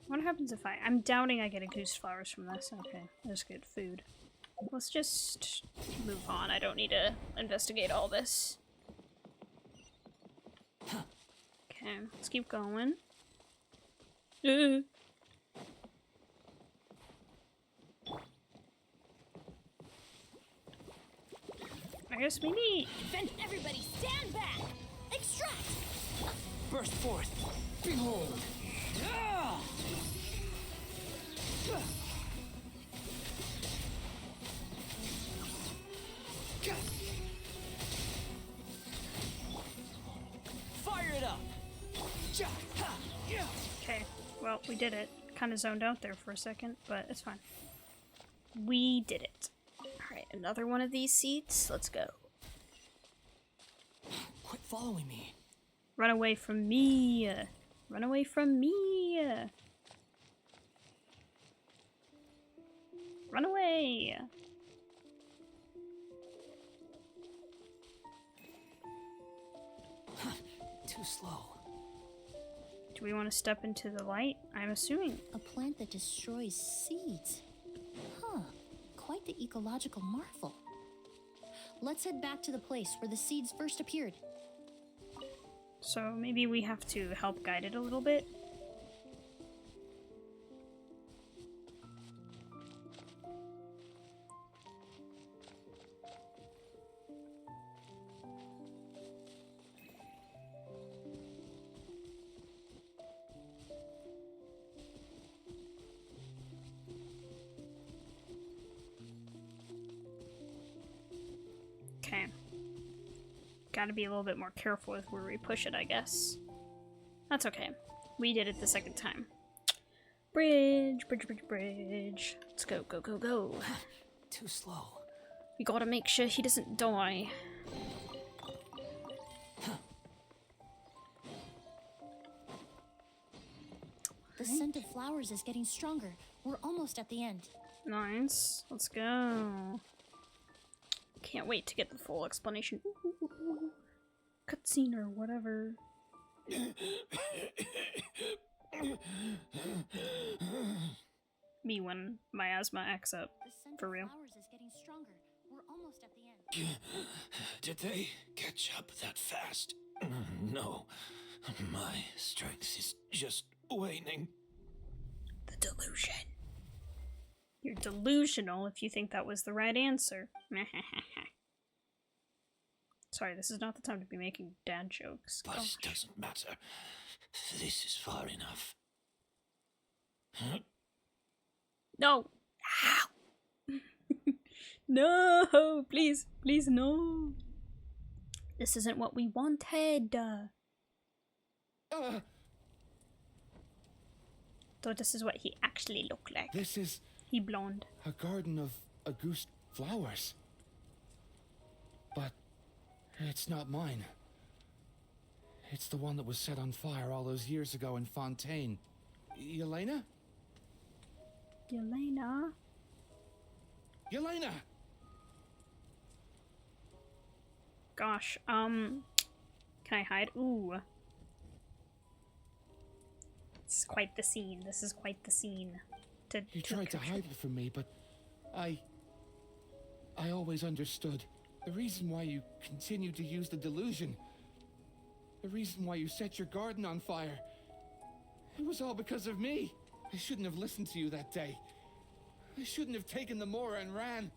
What happens if I'm doubting I get Auguste flowers from this. Okay, let's get food. Let's just move on. I don't need to investigate all this. Okay, let's keep going. I guess maybe... Then everybody stand back! Extract! Burst forth. Behold. Fire it up. Okay, well, we did it. Kind of zoned out there for a second, but it's fine. We did it. Alright, another one of these seats. Let's go. Quit following me. Run away from me. Run away from me. Run away. Too slow. Do we want to step into the light? I'm assuming. A plant that destroys seeds. Huh. Quite the ecological marvel. Let's head back to the place where the seeds first appeared. So maybe we have to help guide it a little bit. Okay. Gotta be a little bit more careful with where we push it, I guess. That's okay. We did it the second time. Bridge, bridge, bridge, bridge. Let's go, go, go, go. Too slow. We gotta make sure he doesn't die. The scent of flowers is getting stronger. We're almost at the end. Nice. Let's go. Can't wait to get the full explanation. Cutscene or whatever. Me when my asthma acts up. The scent For of real. flowers is getting stronger. We're almost at the end. Did they catch up that fast? No. My strength is just waning. The delusion. You're delusional if you think that was the right answer. Sorry, this is not the time to be making dad jokes. But Gosh. it doesn't matter. This is far enough. No! Ow! No! Please, please, no! This isn't what we wanted! So this is what he actually looked like. This is He blonde. a garden of Auguste flowers. But it's not mine. It's the one that was set on fire all those years ago in Fontaine. Yelena? Yelena? Yelena! Gosh, can I hide? Ooh. This is quite the scene. This is quite the scene. You tried to capture. hide it from me, but I always understood. The reason why you continued to use the delusion, the reason why you set your garden on fire, it was all because of me. I shouldn't have listened to you that day. I shouldn't have taken the Mora and ran.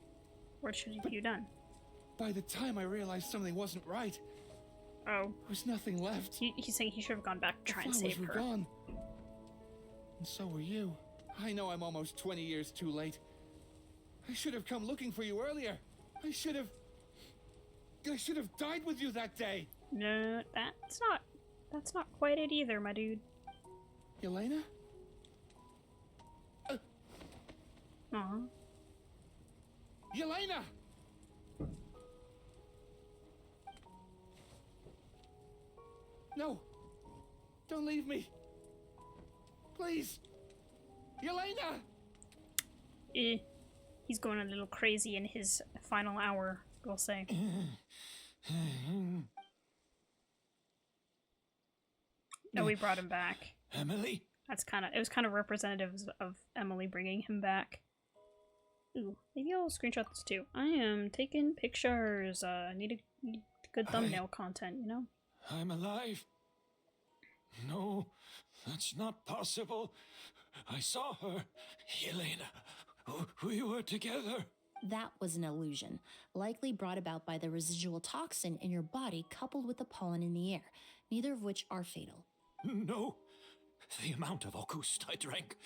What should have you done? by the time I realized something wasn't right, Oh. there was nothing left. He's saying he should have gone back to try and The flowers save were her. gone. And so were you. I know I'm almost 20 years too late. I should have come looking for you earlier. I should have died with you that day. No, that's not quite it either, my dude. Yelena? Aw. Yelena! No! Don't leave me! Please! Yelena! He's going a little crazy in his final hour, we'll say. No, we brought him back. Emilie? It was kind of representative of Emilie bringing him back. Ooh, maybe I'll screenshot this too. I am taking pictures. Need good thumbnail content, you know? I'm alive. No, that's not possible. I saw her. Yelena. We were together. That was an illusion, likely brought about by the residual toxin in your body coupled with the pollen in the air, neither of which are fatal. No. The amount of August I drank,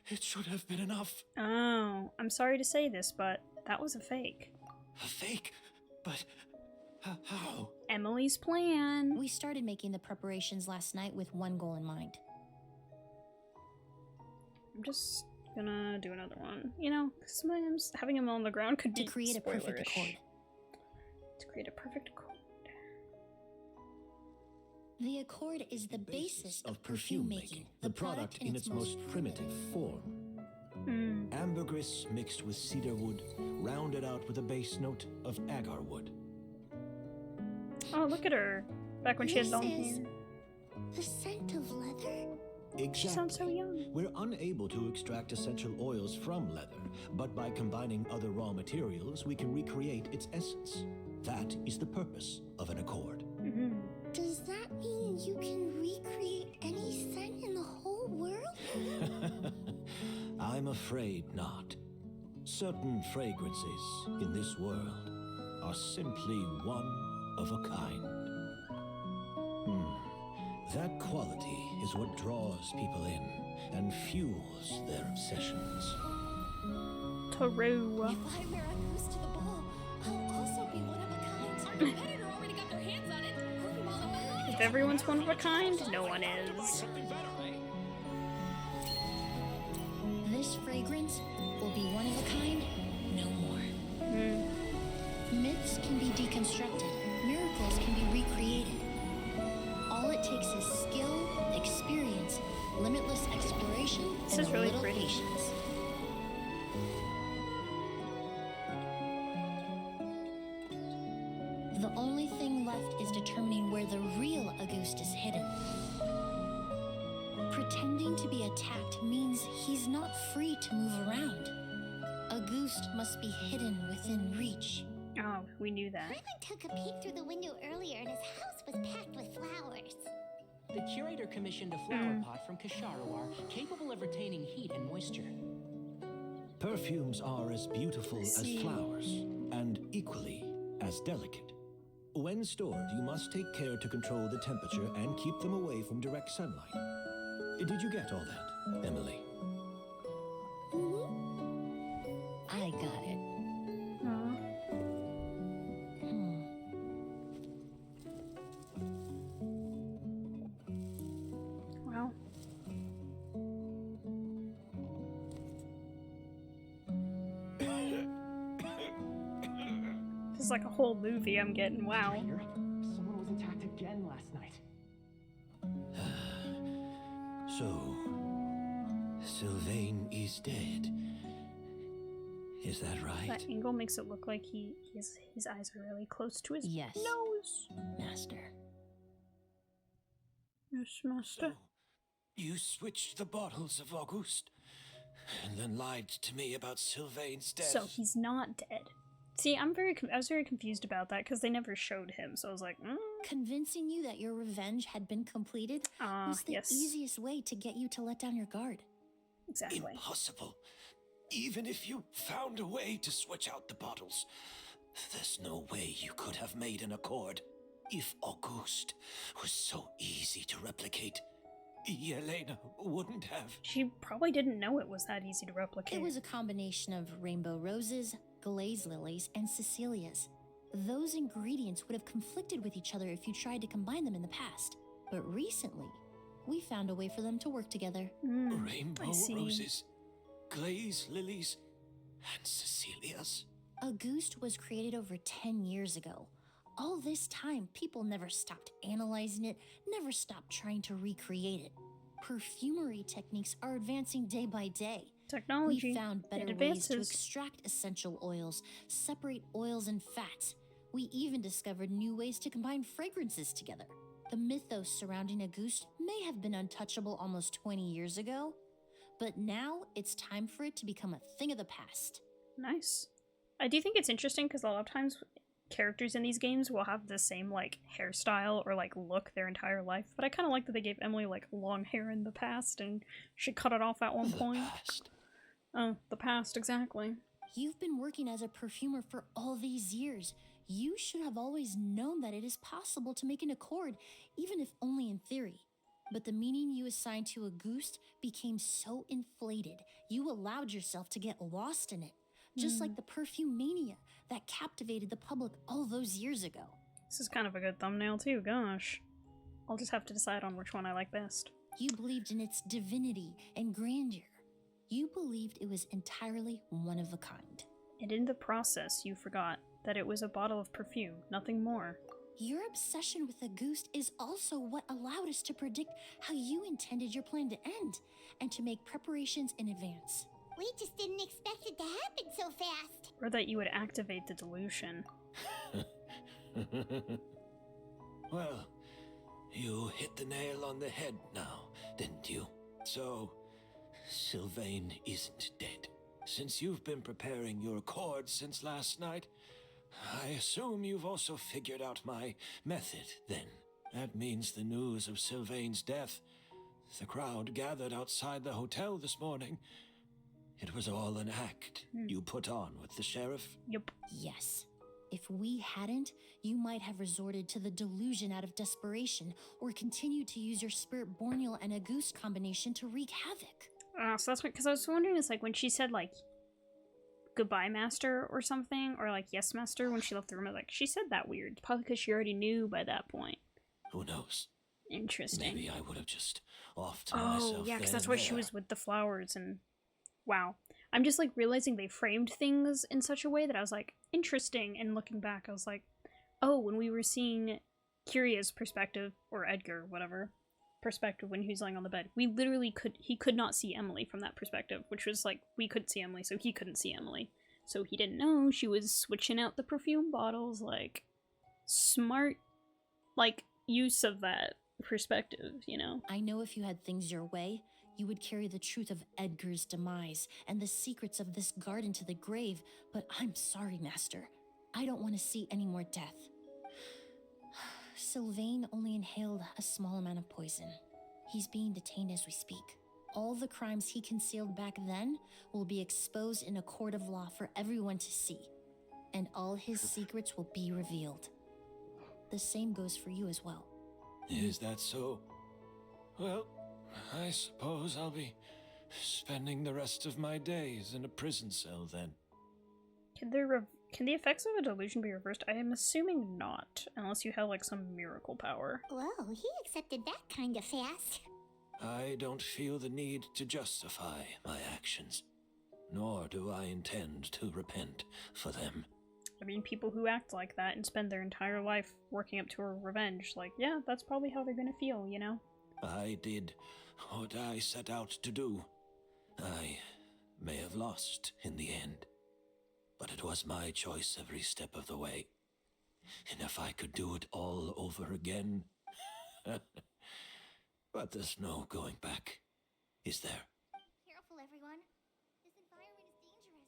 it should have been enough. Oh, I'm sorry to say this, but that was a fake. A fake? But how? Emilie's plan. We started making the preparations last night with one goal in mind. I'm just gonna do another one. You know, sometimes having him on the ground could be To create a perfect spoilerish. accord. To create a perfect accord. The accord is the basis of perfume making, the product in its most primitive form. Ambergris mixed with cedarwood, rounded out with a base note of agarwood. Oh, look at her. Back when she had This long is hair. the scent of leather. She sounds so young. We're unable to extract essential oils from leather, but by combining other raw materials, we can recreate its essence. That is the purpose of an accord. Does that mean you can recreate any scent in the whole world? I'm afraid not. Certain fragrances in this world are simply one of a kind. That quality is what draws people in and fuels their obsessions. Taru. If I wear a goose to the ball, I'll also be one of a kind. Our competitor already got their hands on it. If everyone's one of a kind, no one is. This fragrance will be one of a kind, no more. Myths can be deconstructed, miracles can be recreated. All it takes is skill, experience, limitless exploration, This and is a really little pretty. patience. The only thing left is determining where the real Auguste is hidden. Pretending to be attacked means he's not free to move around. Auguste must be hidden within reach. Oh, we knew that. Krillin took a peek through the window earlier and his house was packed with flowers. The curator commissioned a flower pot from Kasharawar capable of retaining heat and moisture. Perfumes are as beautiful as flowers, and equally as delicate. When stored, you must take care to control the temperature and keep them away from direct sunlight. Did you get all that, Emilie? I got it. Wow. This is like a whole movie I'm getting. Wow. Someone was attacked again last night. So, Sylvain is dead. Is that right? That angle makes it look like his eyes are really close to his Yes. nose. Master. Yes, master. You switched the bottles of Auguste, and then lied to me about Sylvain's death. So he's not dead. See, I was very confused about that because they never showed him. So I was like, Convincing you that your revenge had been completed was the yes. easiest way to get you to let down your guard. Exactly. Impossible. Even if you found a way to switch out the bottles, There's no way you could have made an accord. If Auguste was so easy to replicate, Yelena wouldn't have. She probably didn't know it was that easy to replicate. It was a combination of rainbow roses, glaze lilies, and Cecilias. Those ingredients would have conflicted with each other if you tried to combine them in the past. But recently, we found a way for them to work together. Rainbow roses, glaze lilies, and Cecilias. Auguste was created over 10 years ago. All this time, people never stopped analyzing it, never stopped trying to recreate it. Perfumery techniques are advancing day by day. Technology. We found better ways to extract essential oils, separate oils and fats. We even discovered new ways to combine fragrances together. The mythos surrounding Auguste may have been untouchable almost 20 years ago, but now it's time for it to become a thing of the past. Nice. I do think it's interesting because a lot of times characters in these games will have the same like hairstyle or like look their entire life, but I kind of like that they gave Emilie like long hair in the past and she cut it off at one point. Past. Oh, the past, exactly. You've been working as a perfumer for all these years. You should have always known that it is possible to make an accord, even if only in theory. But the meaning you assigned to Auguste became so inflated, you allowed yourself to get lost in it. Just like the perfume mania that captivated the public all those years ago. This is kind of a good thumbnail too, gosh. I'll just have to decide on which one I like best. You believed in its divinity and grandeur. You believed it was entirely one of a kind. And in the process, you forgot that it was a bottle of perfume, nothing more. Your obsession with Auguste is also what allowed us to predict how you intended your plan to end, and to make preparations in advance. We just didn't expect it to happen so fast. Or that you would activate the delusion. Well, you hit the nail on the head now, didn't you? So, Sylvain isn't dead. Since you've been preparing your accord since last night, I assume you've also figured out my method, then. That means the news of Sylvain's death. The crowd gathered outside the hotel this morning. It was all an act you put on with the sheriff? Yep. Yes. If we hadn't, you might have resorted to the delusion out of desperation, or continued to use your Spirit Borneal and Auguste combination to wreak havoc. So that's because I was wondering, is like when she said like goodbye master or something, or like yes master when she left the room, like she said that weird. Probably because she already knew by that point. Who knows? Interesting. Maybe I would have just offed myself. Oh yeah, because then that's why and she there. was with the flowers and wow. I'm just like realizing they framed things in such a way that I was like interesting, and looking back I was like, oh, when we were seeing Kirya's perspective, or Edgar, whatever perspective, when he was lying on the bed, we literally he could not see Emilie from that perspective, which was like we couldn't see Emilie, so he couldn't see Emilie, so he didn't know she was switching out the perfume bottles. Like smart like use of that perspective, you know. I know if you had things your way, you would carry the truth of Edgar's demise and the secrets of this garden to the grave, but I'm sorry, Master. I don't want to see any more death. Sylvain only inhaled a small amount of poison. He's being detained as we speak. All the crimes he concealed back then will be exposed in a court of law for everyone to see, and all his secrets will be revealed. The same goes for you as well. Is that so? Well, I suppose I'll be spending the rest of my days in a prison cell then. Can the effects of a delusion be reversed? I am assuming not, unless you have like some miracle power. Whoa, he accepted that kind of fast. I don't feel the need to justify my actions, nor do I intend to repent for them. I mean, people who act like that and spend their entire life working up to a revenge, like, yeah, that's probably how they're gonna feel, you know? I did what I set out to do. I may have lost in the end, but it was my choice every step of the way. And if I could do it all over again... But there's no going back, is there? Careful, everyone. This environment is dangerous.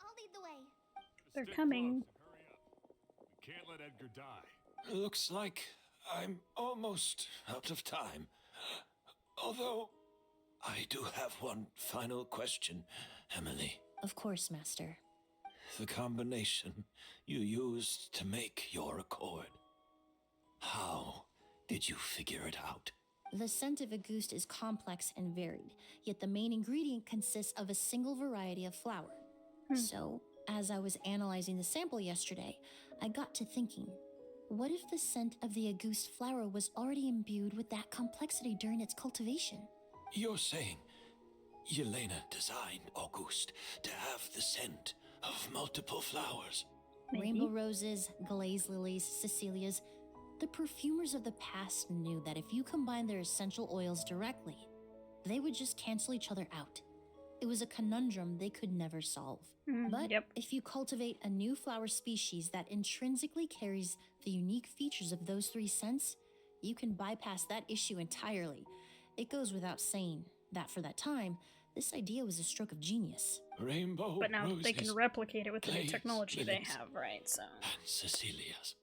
I'll lead the way. They're coming. Hurry up. We can't let Edgar die. Looks like I'm almost out of time. Although, I do have one final question, Emilie. Of course, Master. the combination you used to make your accord. How did you figure it out? The scent of Auguste is complex and varied, yet the main ingredient consists of a single variety of flower. So, as I was analyzing the sample yesterday, I got to thinking, what if the scent of the Auguste flower was already imbued with that complexity during its cultivation? You're saying Yelena designed Auguste to have the scent of multiple flowers? Maybe. Rainbow roses, glazed lilies, Cecilias. The perfumers of the past knew that if you combine their essential oils directly, they would just cancel each other out. It was a conundrum they could never solve. But if you cultivate a new flower species that intrinsically carries the unique features of those three scents, you can bypass that issue entirely. It goes without saying that for that time, this idea was a stroke of genius. Rainbow But now roses, they can replicate it with the new glazed technology they lilies, have, right? So. and Cecilias.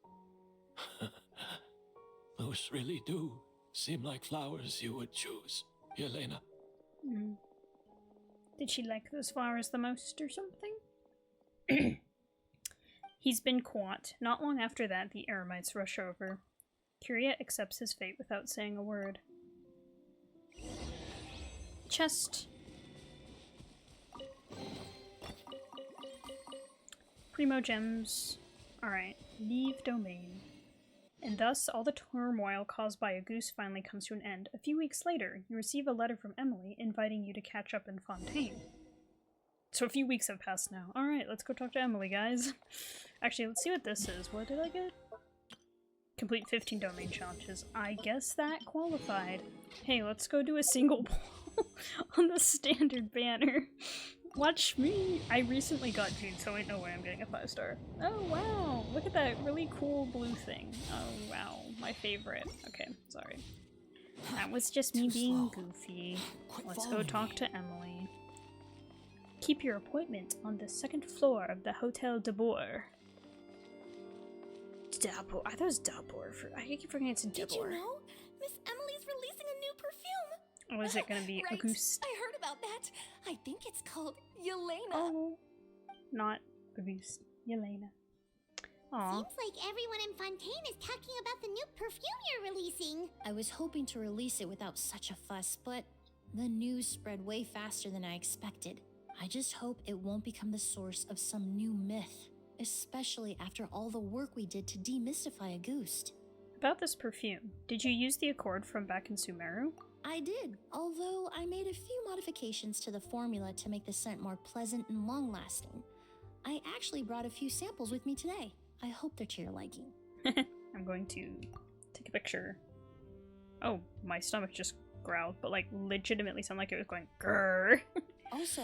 Those really do seem like flowers you would choose, Yelena. Did she like those flowers the most or something? He's been caught. Not long after that, the Eremites rush over. Kirya accepts his fate without saying a word. Chest. Primo gems. Alright, leave domain. And thus, all the turmoil caused by Auguste finally comes to an end. A few weeks later, you receive a letter from Emilie inviting you to catch up in Fontaine. So a few weeks have passed now. Alright, let's go talk to Emilie, guys. Actually, let's see what this is. What did I get? Complete 15 domain challenges. I guess that qualified. Hey, let's go do a single ball on the standard banner. Watch me! I recently got June, so ain't no way I'm getting a 5-star. Oh wow! Look at that really cool blue thing. Oh wow, my favorite. Okay, sorry. That was just me being goofy. Let's go talk to Emilie. Keep your appointment on the 2nd floor of the Hotel de Boer. Dabor. I thought it was Dabor. I keep forgetting it's Dabor. Did you know? Miss Emilie's releasing a new perfume! Or is it gonna be Right, Auguste? I heard about that. I think it's called Yelena. Oh, not Auguste. Yelena. Aw. Seems like everyone in Fontaine is talking about the new perfume you're releasing. I was hoping to release it without such a fuss, but the news spread way faster than I expected. I just hope it won't become the source of some new myth, especially after all the work we did to demystify Auguste. About this perfume, did you use the accord from back in Sumeru? I did, although I made a few modifications to the formula to make the scent more pleasant and long-lasting. I actually brought a few samples with me today. I hope they're to your liking. I'm going to take a picture. Oh, my stomach just growled, but like legitimately sounded like it was going grrr. Also,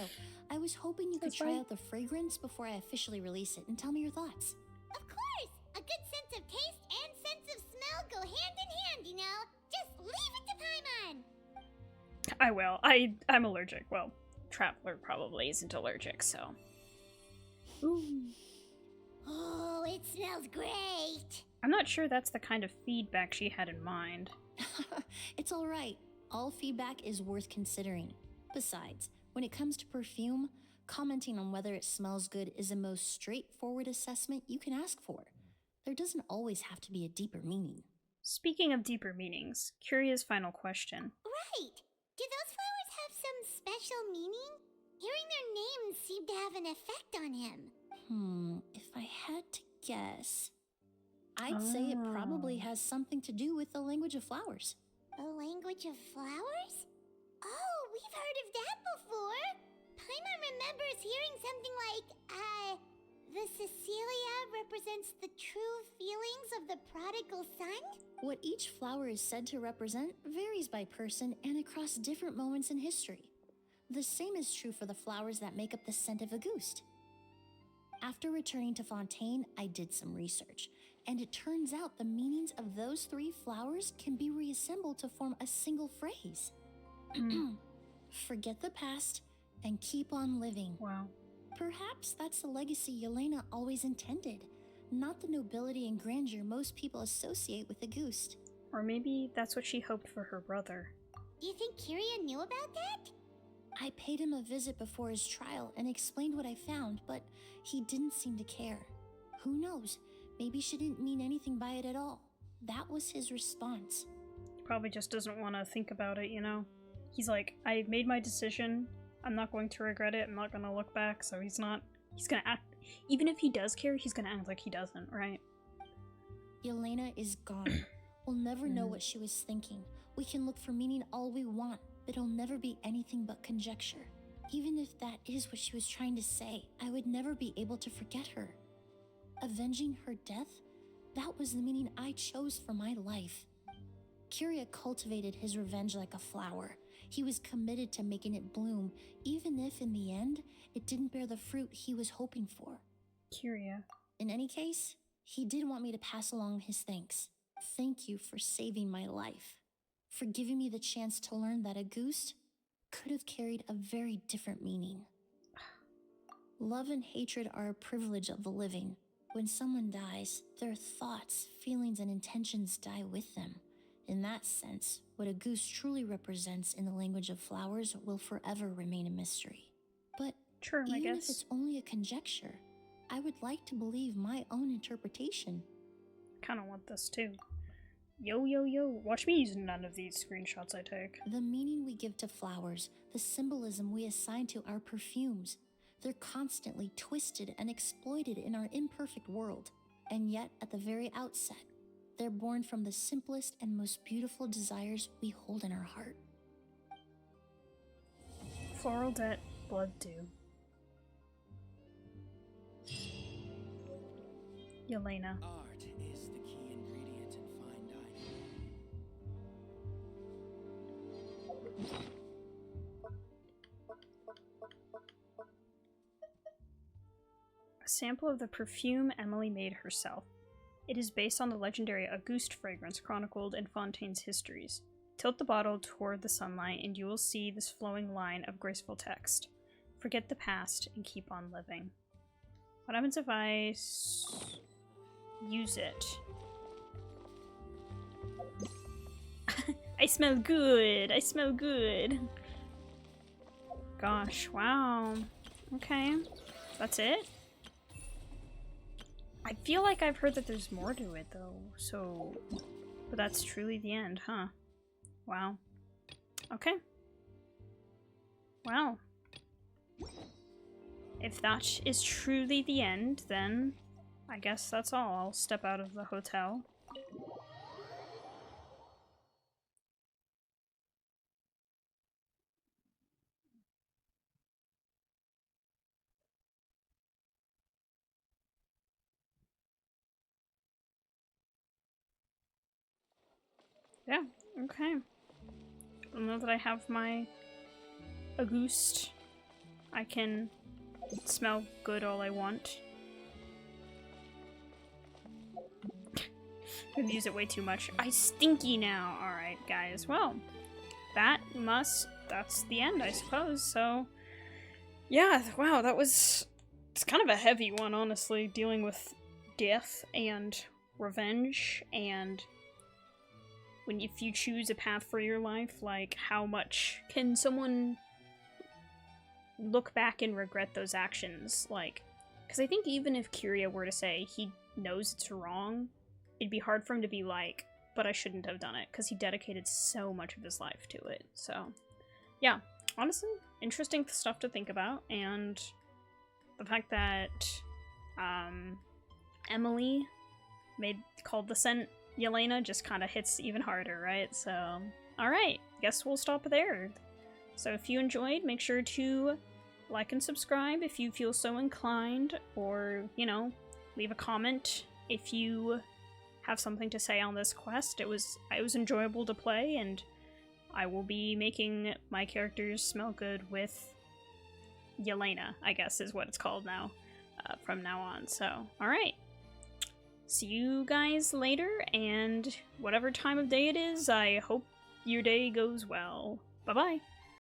I was hoping you could try out the fragrance before I officially release it and tell me your thoughts. Of course! A good sense of taste and sense of smell go hand in hand, you know? Just leave it to Paimon! I will. I'm allergic. Well, Traveler probably isn't allergic, so. Ooh. Oh, it smells great! I'm not sure that's the kind of feedback she had in mind. It's alright. All feedback is worth considering. Besides, when it comes to perfume, commenting on whether it smells good is the most straightforward assessment you can ask for. There doesn't always have to be a deeper meaning. Speaking of deeper meanings, Kirya's final question. Right! Do those flowers have some special meaning? Hearing their names seemed to have an effect on him. If I had to guess, I'd say it probably has something to do with the language of flowers. A language of flowers? Oh, we've heard of that before! Paimon remembers hearing something like, the Cecilia represents the true feelings of the prodigal son? What each flower is said to represent varies by person and across different moments in history. The same is true for the flowers that make up the scent of Auguste. After returning to Fontaine, I did some research, and it turns out the meanings of those 3 flowers can be reassembled to form a single phrase. Forget the past and keep on living. Wow. Perhaps that's the legacy Yelena always intended, not the nobility and grandeur most people associate with Auguste. Or maybe that's what she hoped for her brother. Do you think Kirya knew about that? I paid him a visit before his trial and explained what I found, but he didn't seem to care. Who knows? Maybe she didn't mean anything by it at all. That was his response. Probably just doesn't want to think about it, you know? He's like, I made my decision. I'm not going to regret it. I'm not going to look back. So he's gonna act, even if he does care, he's gonna act like he doesn't, right? Yelena is gone. We'll never know what she was thinking. We can look for meaning all we want, but it'll never be anything but conjecture. Even if that is what she was trying to say, I would never be able to forget her. Avenging her death? That was the meaning I chose for my life. Kirya cultivated his revenge like a flower. He was committed to making it bloom, even if in the end, it didn't bear the fruit he was hoping for. Kirya. In any case, he did want me to pass along his thanks. Thank you for saving my life. For giving me the chance to learn that a goose could have carried a very different meaning. Love and hatred are a privilege of the living. When someone dies, their thoughts, feelings, and intentions die with them. In that sense, what a goose truly represents in the language of flowers will forever remain a mystery. But True, I even guess. if it's only a conjecture, I would like to believe my own interpretation. Kind of want this too. Yo, yo, yo. Watch me use none of these screenshots I take. The meaning we give to flowers, the symbolism we assign to our perfumes, they're constantly twisted and exploited in our imperfect world. And yet, at the very outset, they're born from the simplest and most beautiful desires we hold in our heart. Floral debt, blood dew. Yelena. Art is the key ingredient in fine dining. A sample of the perfume Emilie made herself. It is based on the legendary Auguste fragrance chronicled in Fontaine's histories. Tilt the bottle toward the sunlight and you will see this flowing line of graceful text. Forget the past and keep on living. What happens if I use it? I smell good! I smell good! Gosh, wow. Okay. That's it? I feel like I've heard that there's more to it though, so... But that's truly the end, huh? Wow. Okay. Wow. If that is truly the end, then I guess that's all. I'll step out of the hotel. Yeah, okay. Well, now that I have my Auguste, I can smell good all I want. I've used it way too much. I stinky now! Alright, guys. Well, that's the end, I suppose. So, yeah, wow, it's kind of a heavy one, honestly, dealing with death and revenge and if you choose a path for your life, like, how much can someone look back and regret those actions? Like, because I think even if Kirya were to say he knows it's wrong, it'd be hard for him to be like, but I shouldn't have done it, because he dedicated so much of his life to it. So, yeah, honestly, interesting stuff to think about, and the fact that Emilie called the scent Yelena just kind of hits even harder, right? So, alright, guess we'll stop there. So if you enjoyed, make sure to like and subscribe if you feel so inclined, or, you know, leave a comment if you have something to say on this quest. It was enjoyable to play, and I will be making my characters smell good with Yelena, I guess is what it's called now, from now on. So, alright. See you guys later, and whatever time of day it is, I hope your day goes well. Bye-bye!